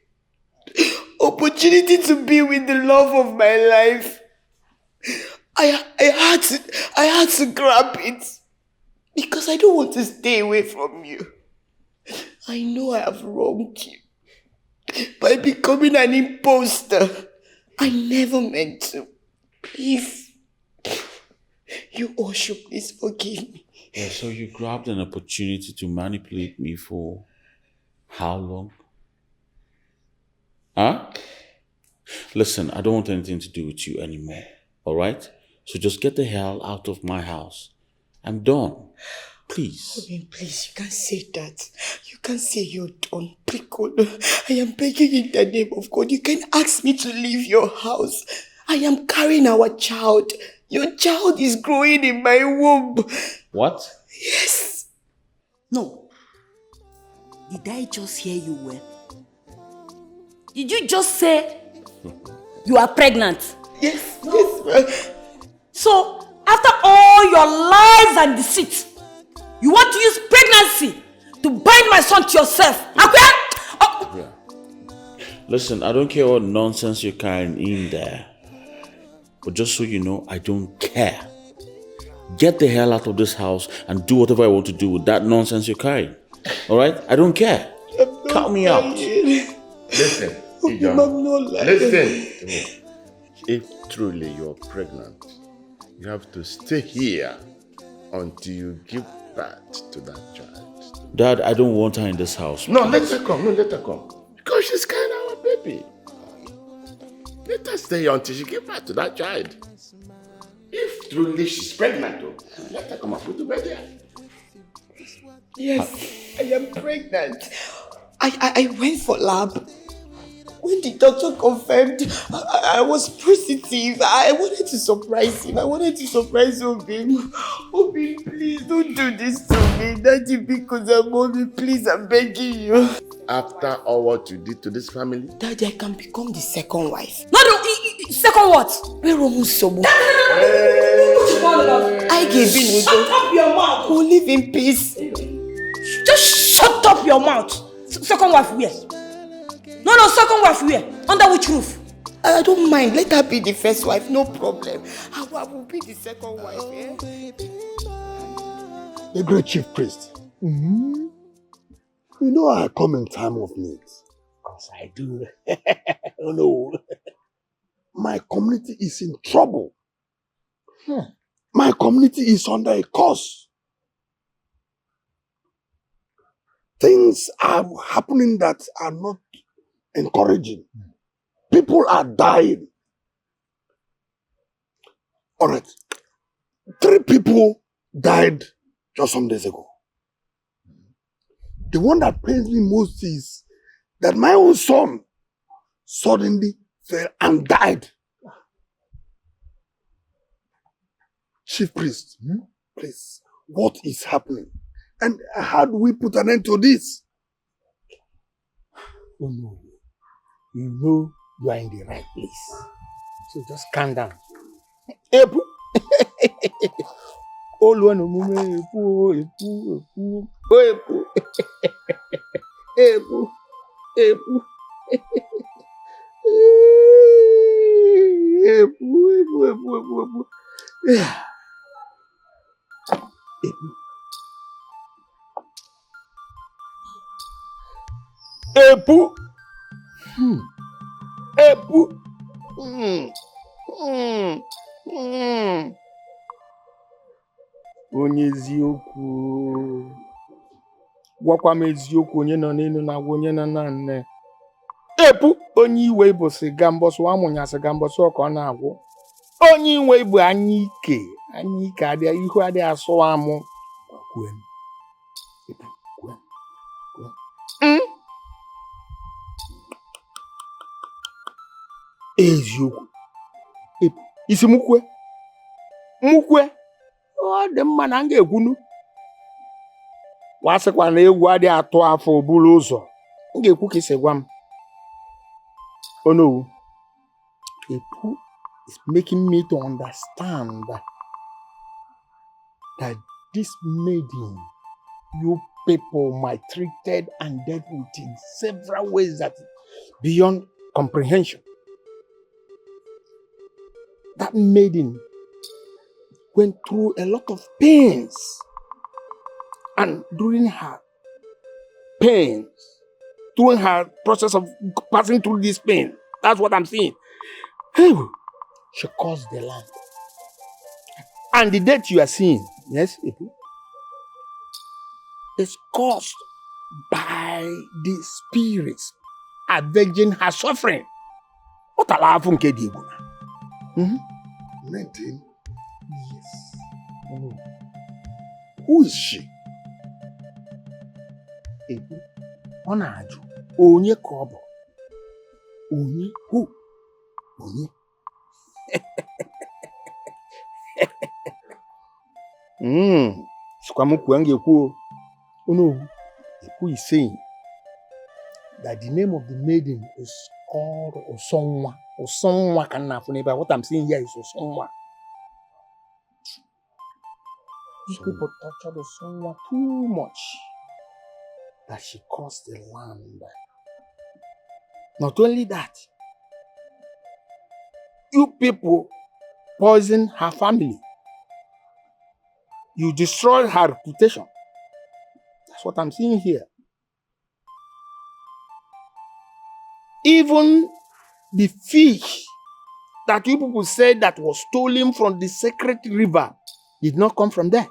Opportunity to be with the love of my life. I had to grab it. Because I don't want to stay away from you. I know I have wronged you by becoming an imposter. I never meant to. Please, you all should please forgive me. Yeah, so you grabbed an opportunity to manipulate me for how long? Huh? Listen, I don't want anything to do with you anymore, alright? So just get the hell out of my house. I'm done. Please. Obin, please, you can't say that. You can't say you're done. I am begging in the name of God. You can ask me to leave your house. I am carrying our child. Your child is growing in my womb. What? Yes. No. Did I just hear you well? Did you just say you are pregnant? Yes, ma'am. So, after all your lies and deceit, you want to use pregnancy to bind my son to yourself? Yeah. Listen, I don't care what nonsense you're carrying in there. But just so you know, I don't care. Get the hell out of this house and do whatever I want to do with that nonsense you're carrying. All right? I don't care. Count me out. Listen, Ijam, listen to me. If truly you're pregnant, you have to stay here until you give birth to that child. Dad, I don't want her in this house. No, let her come. No, let her come. Because she's kind of our baby. Let her stay until she gives birth to that child. If truly she's pregnant, let her come and put to bed here. Yes, I am pregnant. I went for lab. When the doctor confirmed I was positive, I wanted to surprise him. I wanted to surprise Obi. Obi, please don't do this to me. Daddy, because I'm Obi, please, I'm begging you. After all what you did to this family? Daddy, I can become the second wife. No, second what? Where Sobo? I gave in. Shut up your mouth. We'll live in peace. Just shut up your mouth. Second wife where? No, second wife where? Under which roof? I don't mind. Let her be the first wife, no problem. I will be the second wife, The great chief priest. You know I come in time of need. Because I do. Oh no. My community is in trouble. My community is under a curse. Things are happening that are not encouraging. People are dying. All right. 3 people died just some days ago. The one that pains me most is that my own son suddenly fell and died. Chief priest, please, what is happening? And how do we put an end to this? Oh no. You know you are in the right place. So just calm down. Epu. Olu no mume epu. Epu. Epu. Epu. Epu. Epu. Onye eziokwu. Gwakwa m eziokwu onye nọ n'elu na onye nọ na nne. Epu onye iwe bụ siga mbọsụ amụnyasị ga mbọsụ ọka ọ na-agwụ. Onye iwe bụ anya ike adịa ihu adịa asụ amụ. Kwuen. Epu kwuen. Eziokwu. Epu isi mukwe. Ọ dị mma na m ga-ekwunu. Wasịkwa na egwu adị atụ afọ oburu ụzọ. M ga-ekwu ka isi gwa m. Oh no. Epu is making me to understand that this maiden you people maltreated and dealt with in several ways that beyond comprehension. That maiden went through a lot of pains, and during her pains, during her process of passing through this pain, that's what I'm seeing. She caused the land. And the death you are seeing, yes, is caused by the spirits avenging her suffering. What a laugh from Kedibu. 19? Yes. Who is she? Ebu, ọ na-ajụ onye ka ọ bụ? Onye? Who? Onye? Sikwa m kwuo m ga-ekwu. Oh no. Ebu is saying that the name of the maiden is called Osonwa. Osonwa ka na afụ n'ebe. What I'm saying here is Osonwa. These people tortured Osonwa too much that she caused the land. Not only that, you people poisoned her family. You destroyed her reputation. That's what I'm seeing here. Even the fish that you people said that was stolen from the sacred river did not come from there.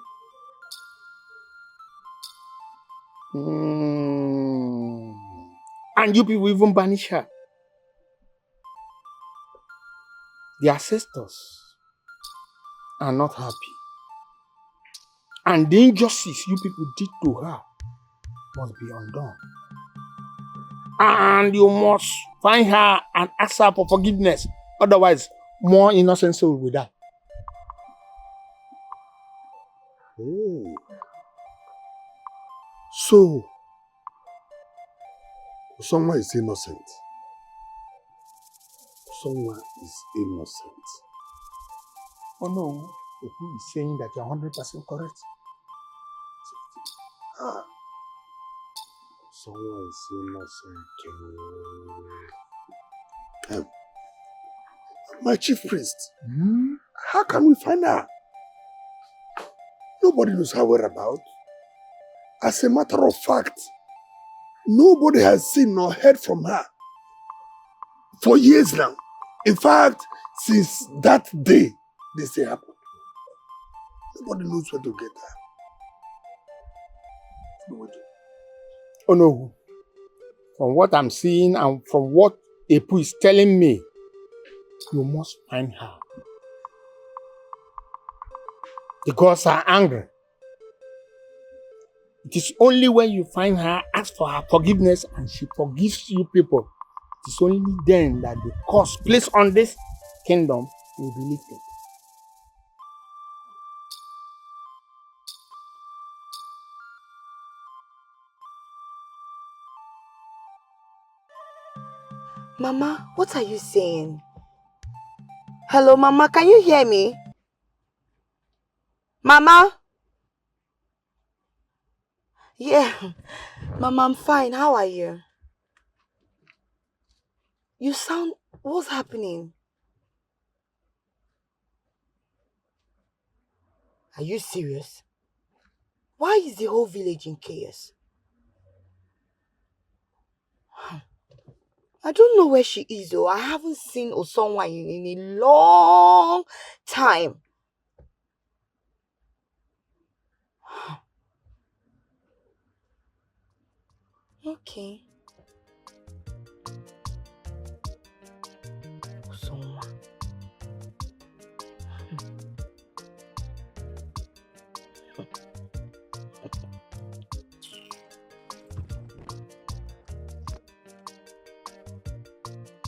And you people even banish her. The ancestors are not happy. And the injustice you people did to her must be undone. And you must find her and ask her for forgiveness. Otherwise, more innocent souls will die. Oh. So, someone is innocent. Someone is innocent. Oh no, who is saying that you're 100% correct? Someone is innocent. My chief priest, how can we find her? Nobody knows her whereabouts. As a matter of fact, nobody has seen nor heard from her for years now. In fact, since that day this thing happened, nobody knows where to get her. Nobody. Oh no. From what I'm seeing and from what Epu is telling me, you must find her. The gods are angry. It is only when you find her, ask for her forgiveness, and she forgives you people. It is only then that the curse placed on this kingdom will be lifted. Mama, what are you saying? Hello, Mama, can you hear me? Mama? Yeah, Mama, I'm fine. How are you? You sound... What's happening? Are you serious? Why is the whole village in chaos? I don't know where she is though. I haven't seen Osonwa in a long time. Okay. Osonwa.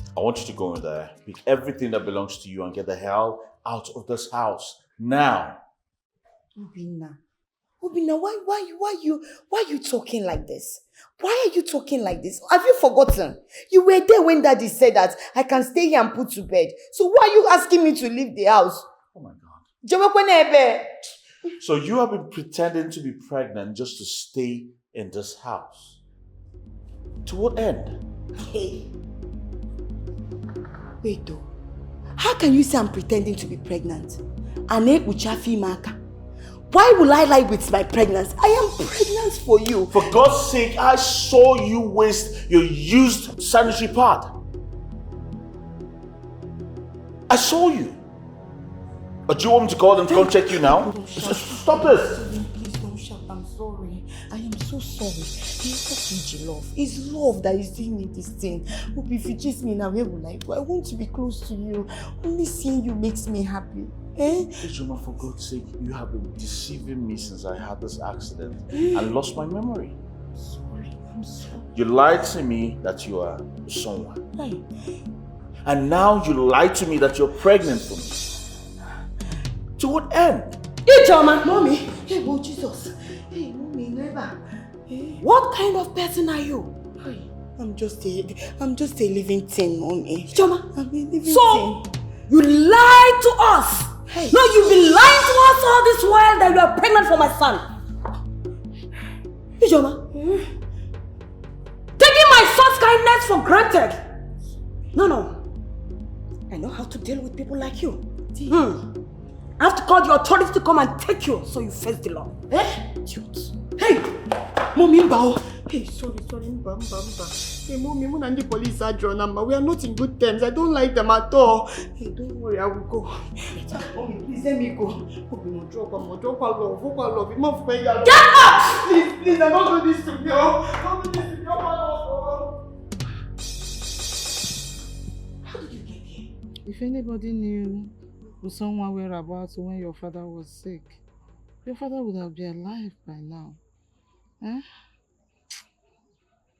I want you to go in there, pick everything that belongs to you and get the hell out of this house now. Obina, why you talking like this? Why are you talking like this? Have you forgotten? You were there when Daddy said that I can stay here and put to bed. So why are you asking me to leave the house? Oh my God. So you have been pretending to be pregnant just to stay in this house. To what end? Hey. Wait though. How can you say I'm pretending to be pregnant? Why will I lie with my pregnancy? I am pregnant for you. For God's sake, I saw you waste your used sanitary pad. I saw you. But do you want me to call them to come check you now? Stop this. Please don't shout. I'm sorry. I am so sorry. It's not love. It's love that is doing me this thing. Hope if you chase me now, where will I go? I want to be close to you. Only seeing you makes me happy. Ejoma, for God's sake, you have been deceiving me since I had this accident and lost my memory. I'm sorry. You lied to me that you are someone. And now you lied to me that you're pregnant for me. To what end? Ejoma! Mommy! Hey, oh Jesus! Hey, Mommy, never. What kind of person are you? I'm just a living thing, Mommy. Ejoma! I'm a living thing. You lied to us! Hey. No, you've been lying to us all this while that you are pregnant for my son. Ijoma, taking my son's kindness for granted. No. I know how to deal with people like you. I have to call the authorities to come and take you so you face the law. Idiot. Hey! Mommy, Mbao. Hey, sorry, Mba. Hey, Mommy, when the police are drawn, we are not in good terms. I don't like them at all. Hey, don't worry, I will go. Mommy, please let me go. Mommy, drop her love. Get up! Please, I don't do this to you. Don't do this to your love. How did you get here? If anybody knew someone whereabouts when your father was sick, your father would have been alive by now. Eh?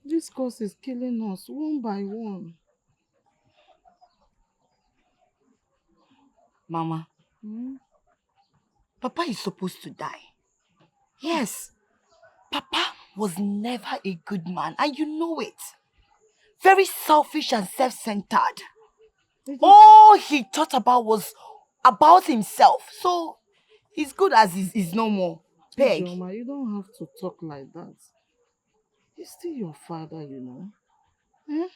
This curse is killing us one by one. Mama, Papa is supposed to die. Yes, Papa was never a good man, and you know it. Very selfish and self-centered. All he thought about was about himself. So, he's good as he's no more. Peg. Joma, you don't have to talk like that. He's still your father, you know. Eh?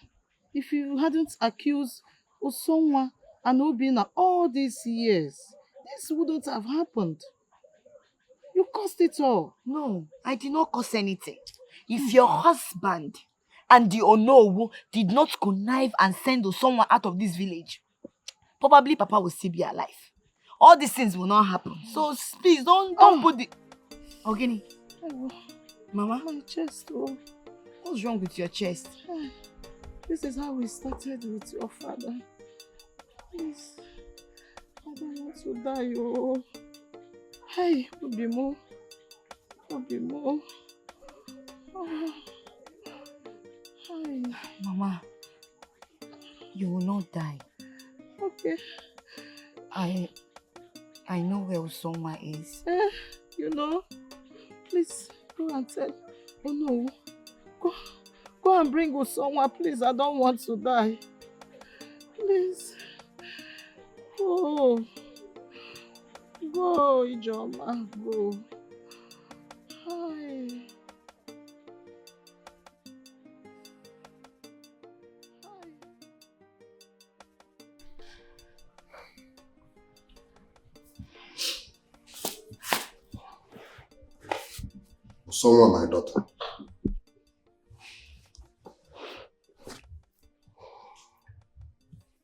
If you hadn't accused Osonwa and Obina all these years, this wouldn't have happened. You caused it all. No, I did not cause anything. If your husband and the Onowu did not connive and send Osonwa out of this village, probably Papa will still be alive. All these things will not happen. So please don't put the... Ogini. Mama? My chest, oh. What's wrong with your chest? This is how we started with your father. Please. I don't want to die, oh. Hey, Obimo. Oh. Hi. Mama, you will not die. Okay. I know where Osonwa is. You know? Please, go and tell. Oh no. Go and bring Osonwa, please. I don't want to die. Please. Go, Ijoma, go. Hi. Someone, my daughter.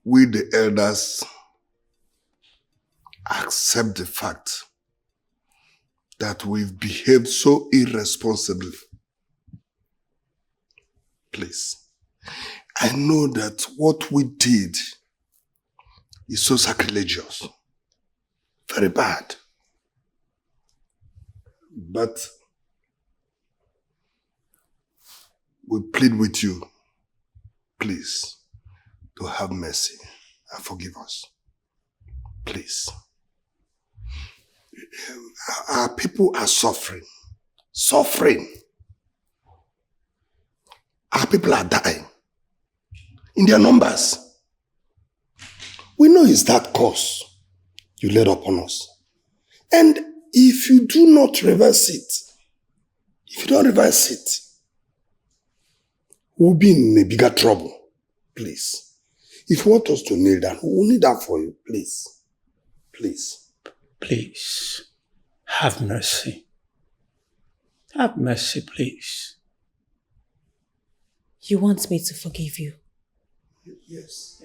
We, the elders, accept the fact that we've behaved so irresponsibly. Please, I know that what we did is so sacrilegious, very bad. But we plead with you, please, to have mercy and forgive us. Please. Our people are suffering. Our people are dying in their numbers. We know it's that curse you laid upon us. And if you do not reverse it, we'll be in a bigger trouble. Please. If you want us to kneel down, we'll kneel down for you. Please. Please. Please. Have mercy. Have mercy, please. You want me to forgive you? Yes.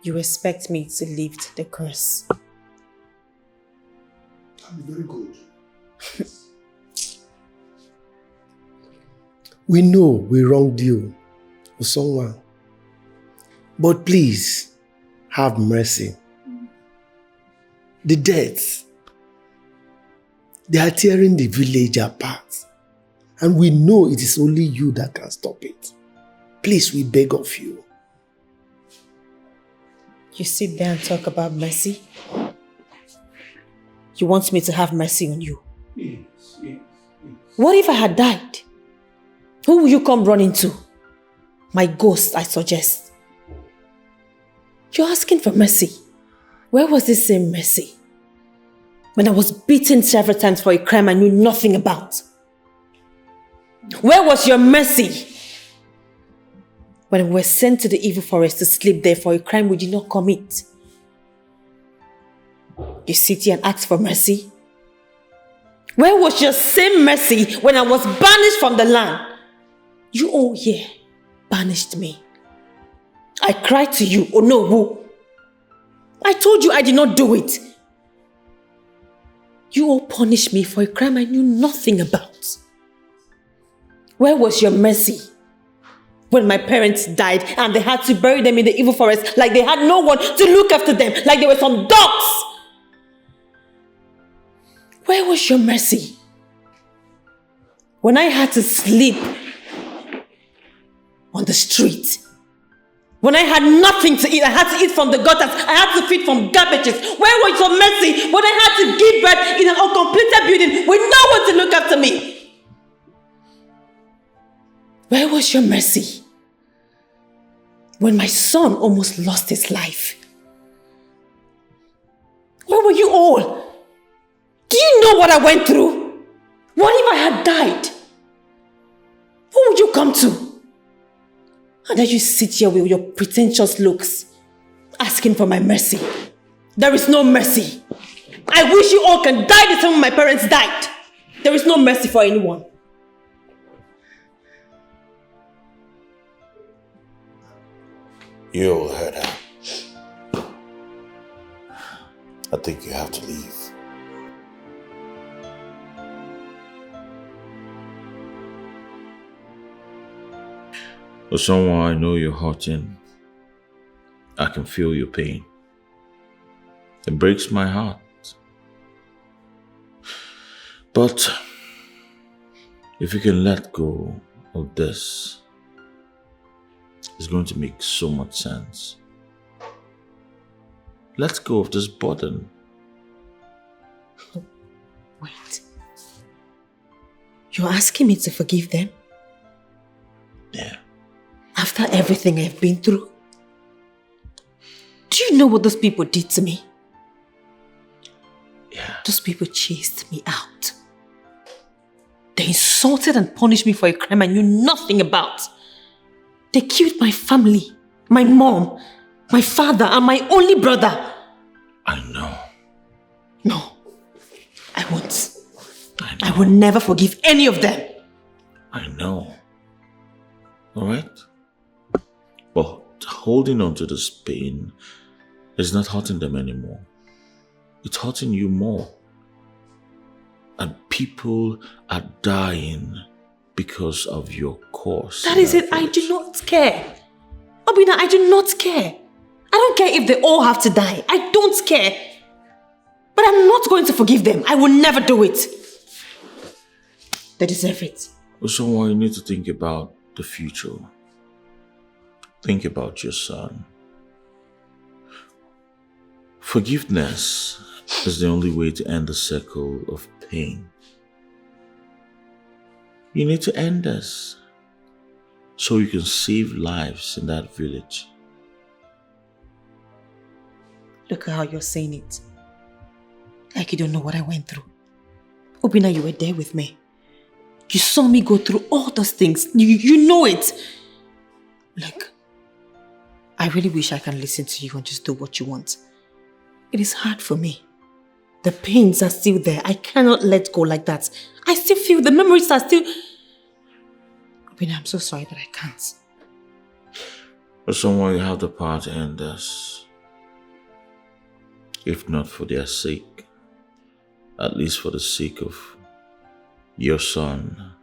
You expect me to lift the curse? That'd be very good. We know we wronged you or someone, but please have mercy. The deaths, they are tearing the village apart, and we know it is only you that can stop it. Please, we beg of you. You sit there and talk about mercy? You want me to have mercy on you? Yes. What if I had died? Who will you come running to? My ghost, I suggest. You're asking for mercy. Where was this same mercy? When I was beaten several times for a crime I knew nothing about. Where was your mercy? When we were sent to the evil forest to sleep there for a crime we did not commit. You sit here and ask for mercy? Where was your same mercy when I was banished from the land? You all here banished me. I cried to you, oh no, who? I told you I did not do it. You all punished me for a crime I knew nothing about. Where was your mercy when my parents died and they had to bury them in the evil forest like they had no one to look after them, like they were some dogs? Where was your mercy when I had to sleep on the street? When I had nothing to eat, I had to eat from the gutters, I had to feed from garbages. Where was your mercy when I had to give birth in an uncompleted building with no one to look after me? Where was your mercy when my son almost lost his life? Where were you all? Do you know what I went through? What if I had died? Who would you come to? And then you sit here with your pretentious looks, asking for my mercy. There is no mercy. I wish you all can die the same way my parents died. There is no mercy for anyone. You all heard her. I think you have to leave. For someone I know you're hurting, I can feel your pain. It breaks my heart. But if you can let go of this, it's going to make so much sense. Let go of this burden. Wait. You're asking me to forgive them? Yeah. After everything I've been through? Do you know what those people did to me? Yeah. Those people chased me out. They insulted and punished me for a crime I knew nothing about. They killed my family, my mom, my father, and my only brother. I know. No, I won't. I will never forgive any of them. I know. Alright? But holding on to this pain is not hurting them anymore. It's hurting you more. And people are dying because of your course. That is it. I do not care. Obina, I do not care. I don't care if they all have to die. I don't care. But I'm not going to forgive them. I will never do it. They deserve it. So you need to think about the future. Think about your son. Forgiveness is the only way to end the circle of pain. You need to end this so you can save lives in that village. Look at how you're saying it. Like you don't know what I went through. Obina, you were there with me. You saw me go through all those things. You know it. Look, I really wish I can listen to you and just do what you want. It is hard for me. The pains are still there. I cannot let go like that. I still feel the memories are still... Obina, I'm so sorry that I can't. For someone, you have the power to end this. If not for their sake, at least for the sake of your son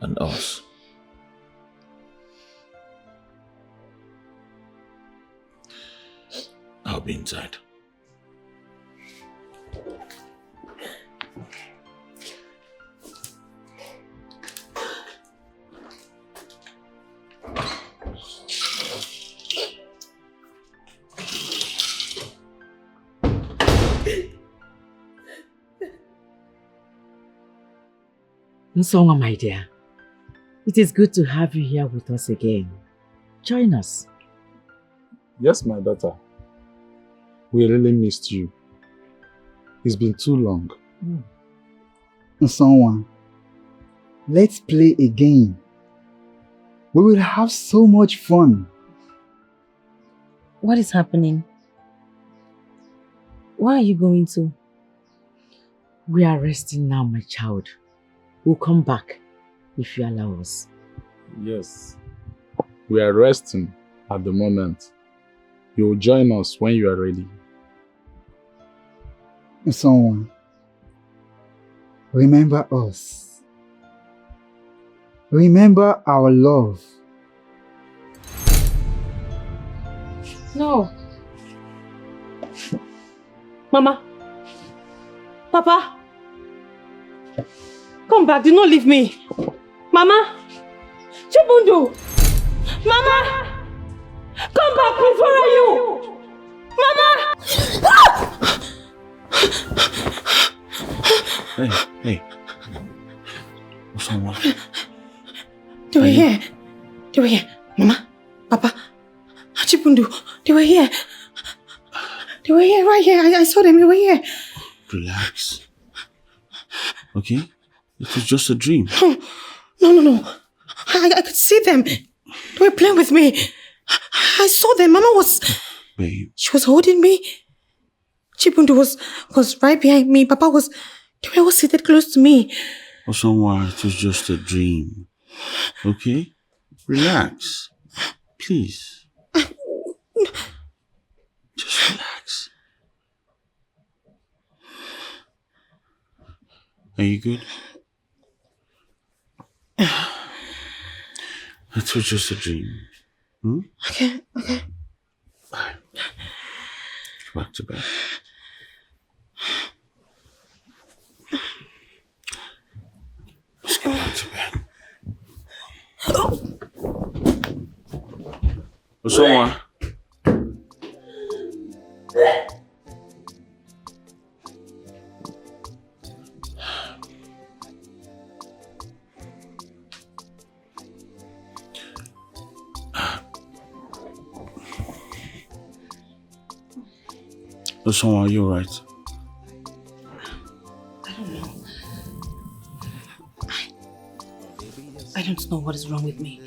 and us. I'll be inside. Nsonga, my dear, it is good to have you here with us again. Join us. Yes, my daughter. We really missed you. It's been too long. Nsonga, let's play again. We will have so much fun. What is happening? Where are you going to? We are resting now, my child. We'll come back if you allow us. Yes. We are resting at the moment. You will join us when you are ready. Someone, remember us. Remember our love. No. Mama. Papa. Come back, do not leave me. Mama. Chibundu. Mama. Come back, please, where are you? Mama. Hey. Someone. They were here. They were here. Mama, Papa, Chibundu, they were here. They were here, right here. I saw them, they were here. Relax. Okay? It was just a dream. No. I could see them. They were playing with me. I saw them. Mama was... Babe. She was holding me. Chibundu was right behind me. Papa was... They were all seated close to me. Someone, it was just a dream. Okay? Relax. Please. Just relax. Are you good? It was just a dream. Okay. Bye. Go back to bed. Let's go back to bed. Someone. Someone, are you alright? I don't know. I don't know what is wrong with me.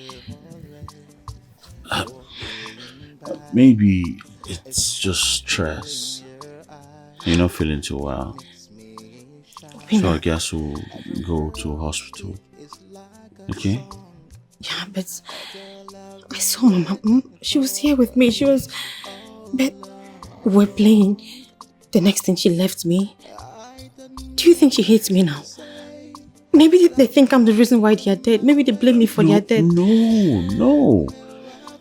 Maybe it's just stress. You're not feeling too well. So I guess we'll go to a hospital. Okay? Yeah, but I saw Mama. She was here with me. But we're playing. The next thing she left me. Do you think she hates me now? Maybe they think I'm the reason why they are dead. Maybe they blame me for their death. No.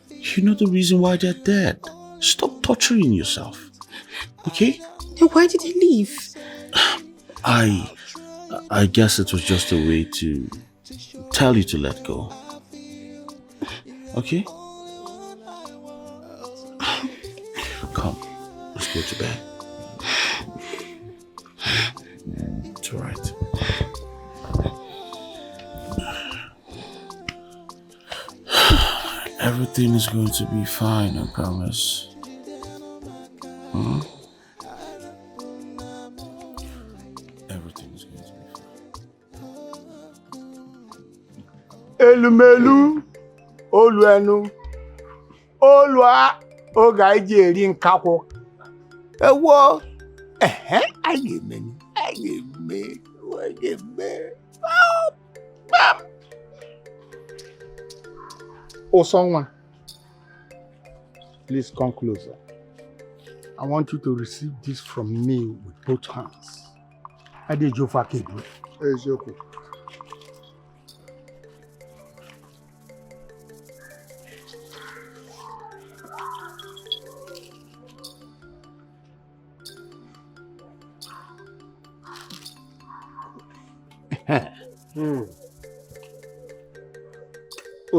You're not the reason why they're dead. Stop torturing yourself. Okay? Then why did they leave? I guess it was just a way to tell you to let go. Okay? Come, let's go to bed. It's alright. Everything is going to be fine, I promise. Everything is going to be fine. Elumelu, Oluenu, Olua, Oga eri nkakwo. Ewo, ayeme. Someone, please come closer. I want you to receive this from me with both hands. I did your fucking good.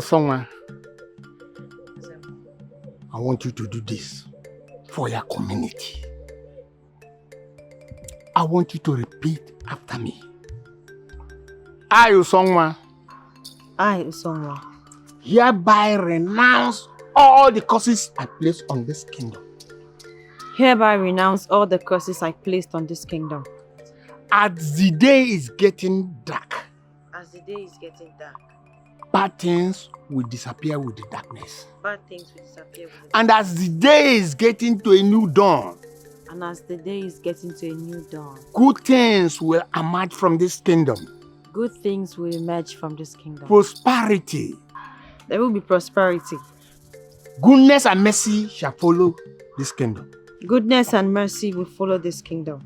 Someone, I want you to do this for your community. I want you to repeat after me. I, Usongwa, hereby renounce all the curses I placed on this kingdom. Hereby renounce all the curses I placed on this kingdom. As the day is getting dark, bad things will disappear with the darkness. Bad things will disappear with the And as the day is getting to a new dawn, And as the day is getting to a new dawn, good things will emerge from this kingdom. good things will emerge from this kingdom. Prosperity. There will be prosperity. Goodness and mercy shall follow this kingdom. Goodness and mercy will follow this kingdom.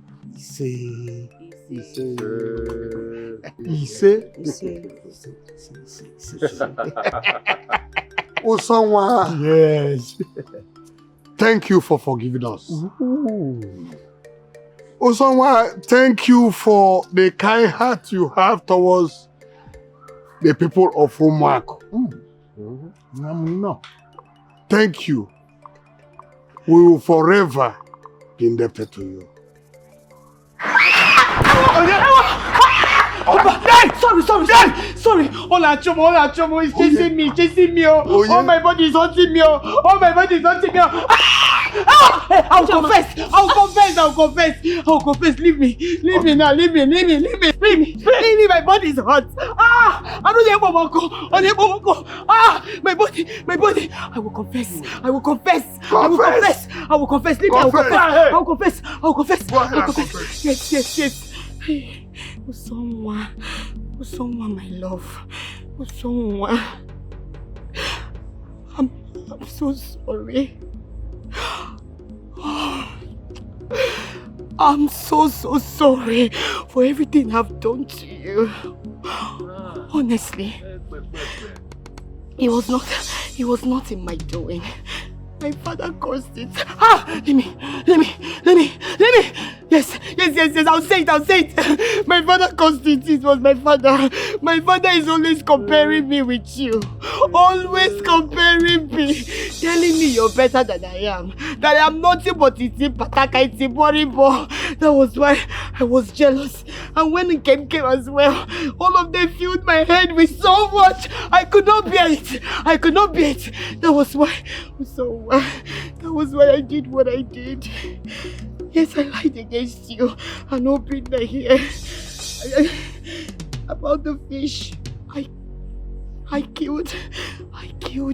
Osonwa. Yes. Thank you for forgiving us. Osonwa, thank you for the kind heart you have towards the people of Homework. Thank you. We will forever be indebted to you. Sorry. All our trouble is chasing me. All my body is haunting me. I'll confess. Leave me now. Leave me. My body is hot. I don't hear Momoko. My body. I will confess. Leave me. I will confess. Yes. Usonwa, my love. Usonwa. I'm so sorry. I'm so sorry for everything I've done to you. Honestly, it was not in my doing. My father caused it. Let me. Yes. I'll say it. My father caused it. It was my father. My father is always comparing me with you. Always comparing me. Telling me you're better than I am. That I am nothing but Pataka. That was why I was jealous. And when it came as well, all of them filled my head with so much. I could not bear it. That was why I did what I did. Yes, I lied against you and opened my ear. About the fish, I killed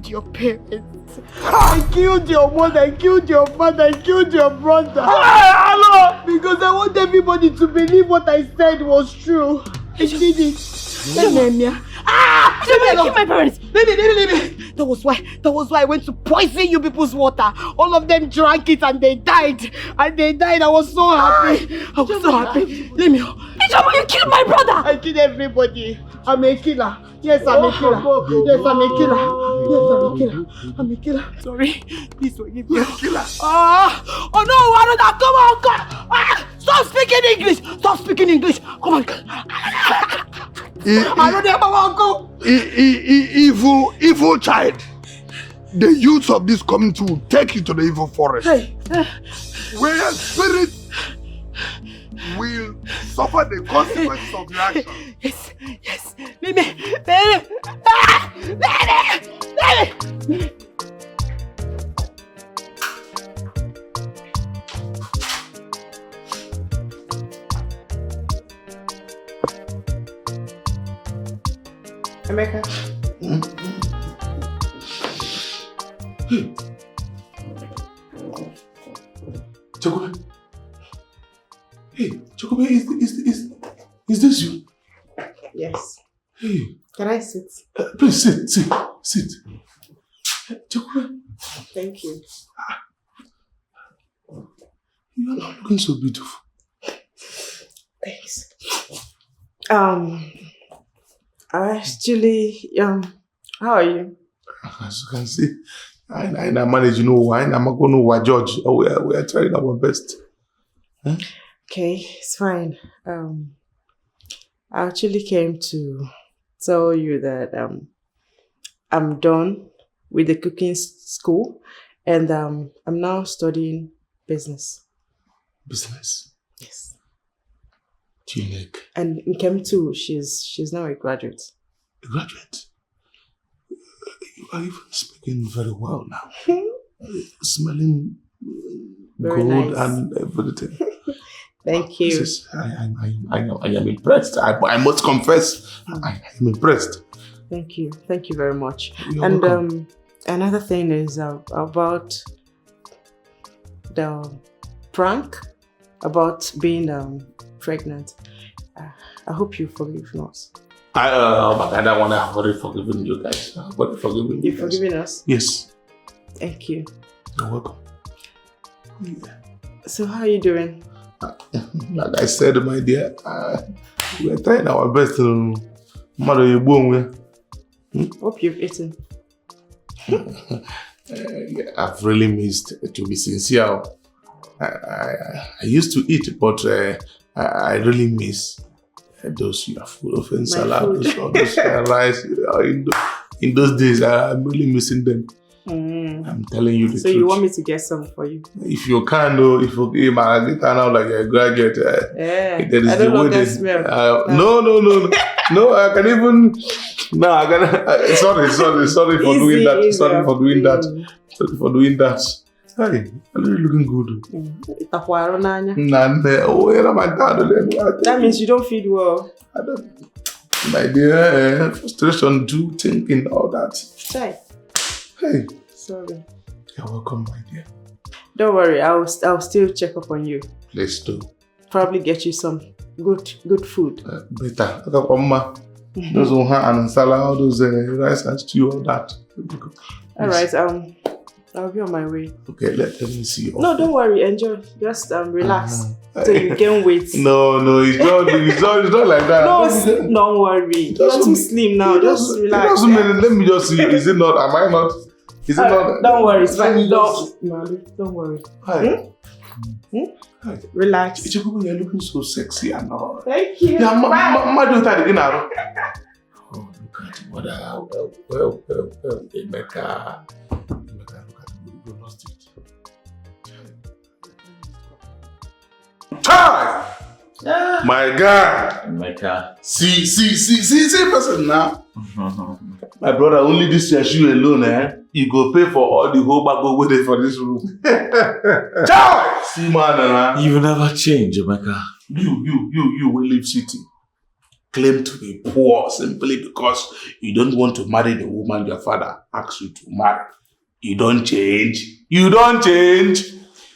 your parents. I killed your mother, I killed your father, I killed your brother. Hello! Because I want everybody to believe what I said was true. I did it. Let me kill my parents. Leave me. That was why I went to poison you people's water. All of them drank it and they died. I was so happy. Leave me. You killed my brother. I killed everybody. I'm a killer. Yes, I'm a killer. I'm a killer. Sorry. Please forgive me. Oh no, come on. Stop speaking English. Come on. Evil child. The youth of this community will take you to the evil forest. Where spirit will suffer the consequences of your action. Yes. Leave me. Emeka. Chocolate. Hey, Chocolate, is this you? Yes. Hey. Can I sit? Please sit. Chocolate. Thank you. You are not looking so beautiful. Thanks. Actually, how are you? As you can see, I manage, I'm not going to judge. We are trying our best. Huh? Okay, it's fine. I actually came to tell you that I'm done with the cooking school and I'm now studying business. Business? Yes. Unique. And in Chem 2, she's now a graduate. A graduate? You are even speaking very well now. Smelling very good nice. And everything. Thank you. I am impressed. I must confess, I am impressed. Thank you very much. You're welcome. Another thing is about the prank about being pregnant. I hope you forgive us. But I don't want to have already forgiven you guys. I've already forgiven you. You've forgiven us? Yes. Thank you. You're welcome. So how are you doing? Like I said, my dear, we're trying our best to mother you born. Hope you've eaten. I've really missed, to be sincere. I used to eat, but I really miss those your food of salad, those rice. In those days, I'm really missing them. I'm telling you the truth. So you want me to get some for you? If you can, though, if you get out like a graduate, yeah. There is I don't the way that smell. No, I can even. No, I can. Sorry for doing that. Sorry for doing that. Sorry for doing that. Hey, I'm really looking good. That means you don't feed well. I don't. My dear, frustration, do thinking all that. Try. Hey. Sorry. You're welcome, my dear. Don't worry, I'll still check up on you. Please do. Probably get you some good food. Better. Those and salad, all those rice and stew, all that. Alright, I'll be on my way. Okay, let me see. No, don't worry, enjoy. Just relax. So you gain weight. No, it's not like that. No, don't worry. You're too slim now. Just relax. Let me just see. Is it not? Am I not? Is it not? Don't worry, it's fine. Don't worry. Hi. Relax. You're looking so sexy and all. Thank you. Yeah, my daughter again. Oh, look at what well, Emeka, look at you lost it. Hi! My God! Emeka. See, person now. My brother, only this year shoe alone, you go pay for all the whole bag of waiting for this room. Chai! See, man, you never change, Emeka. You will leave city. Claim to be poor simply because you don't want to marry the woman your father asked you to marry. You don't change.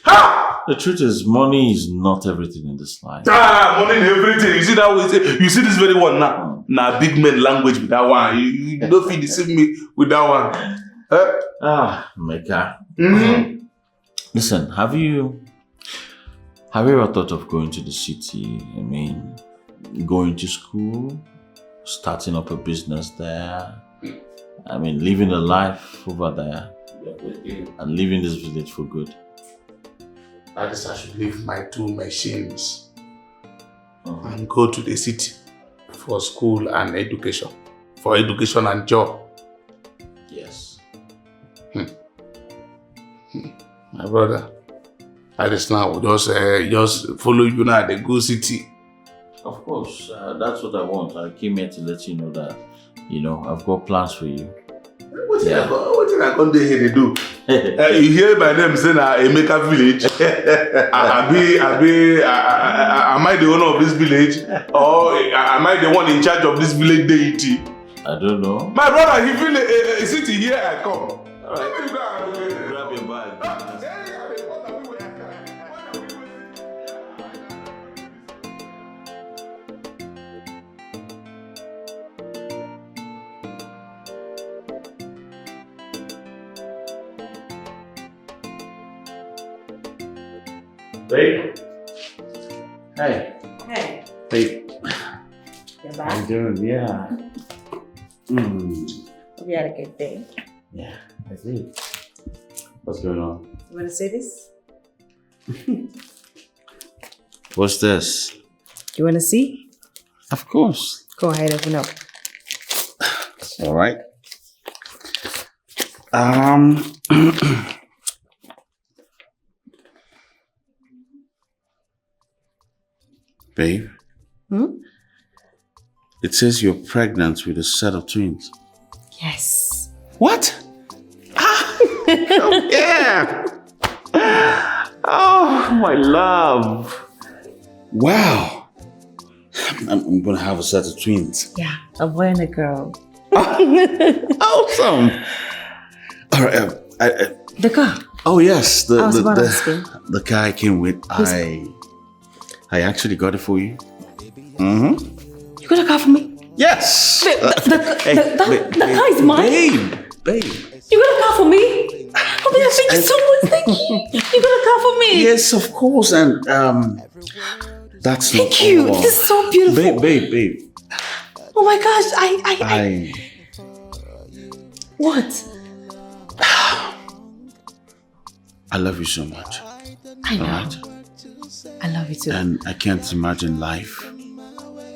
Ha! The truth is, money is not everything in this life. Money is everything. You see that way? You see this very one now. Now, big man language with that one. You don't feel deceive me with that one. Emeka. Mm-hmm. Listen, have you ever thought of going to the city? I mean, going to school, starting up a business there. I mean, living a life over there, and leaving this village for good. I guess I should leave my 2 machines and go to the city for school and education, for education and job. Yes. My brother, I just now just follow you now the go city. Of course, that's what I want. I came here to let you know that, I've got plans for you. What did I come here to do? You hear my name saying Emeka village? Am I the owner of this village? Or am I the one in charge of this village deity? I don't know. My brother, he feel a city here I come. Grab your bag. Babe. Hey. Hey. Babe. You're How back? you doing? Yeah. Hope you had a good day. Yeah, I did. What's going on? You want to say this? What's this? You want to see? Of course. Go ahead, open up. All right. Babe. It says you're pregnant with a set of twins. Yes. What? Oh, yeah. Oh, my love. Wow. I'm going to have a set of twins. Yeah, a boy and a girl. Awesome. All right. The car. Oh yes, I was about asking. the car I came with. I actually got it for you. Mm-hmm. You got a car for me? Yes. The car is mine. Babe. You got a car for me? Oh, yes, thank you so much. Thank you. You got a car for me? Yes, of course. And that's not Thank you. all. This is so beautiful. Babe. Oh my gosh, What? I love you so much. I know. Alright? I love you too. And I can't imagine life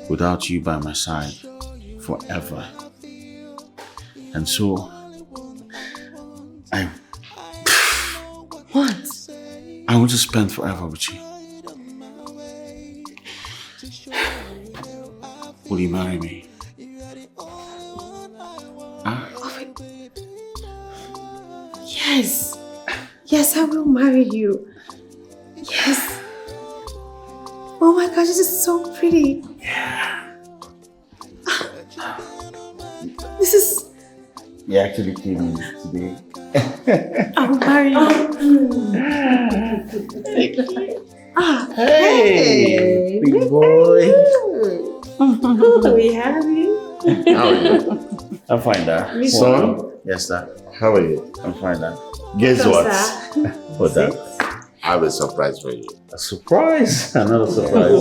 without you by my side forever. And so, What? I want to spend forever with you. Will you marry me? Yes. Yes, I will marry you. Yes. Oh my gosh, this is so pretty. This is... You actually came in today. I will marry you. Hey, big boy. We have you. How are you? I'm fine, Dad. Son? Yes, Dad. How are you? I'm fine, Dad. Guess what? What, Dad? I have a surprise for you. A surprise? Another surprise.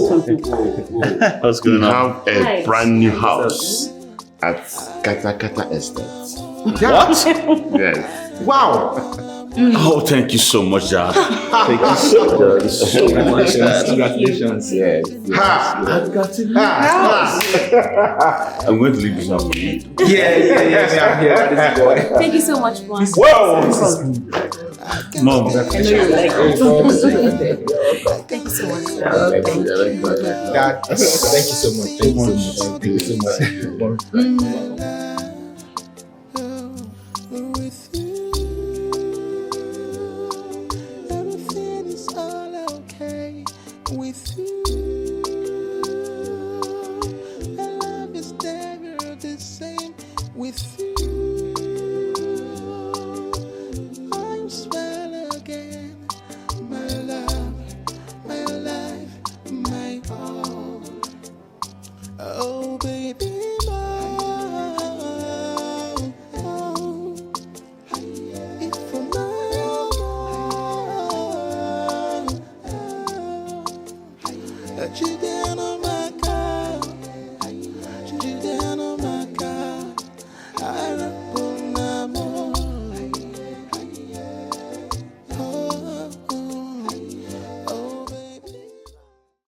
What's going We on? have a brand new house at Kata Estate. What? Yes. Wow. Oh, thank you so much, Dad. Thank you so much, Dad. Congratulations. Yes. I've got a new house. I'm going to leave this one for you. Yeah, I'm here. Thank you so much, boss. Whoa! Mom. I know you like it. Thank you so much. Dad, thank you so much. Thank you so much. Thank you so much.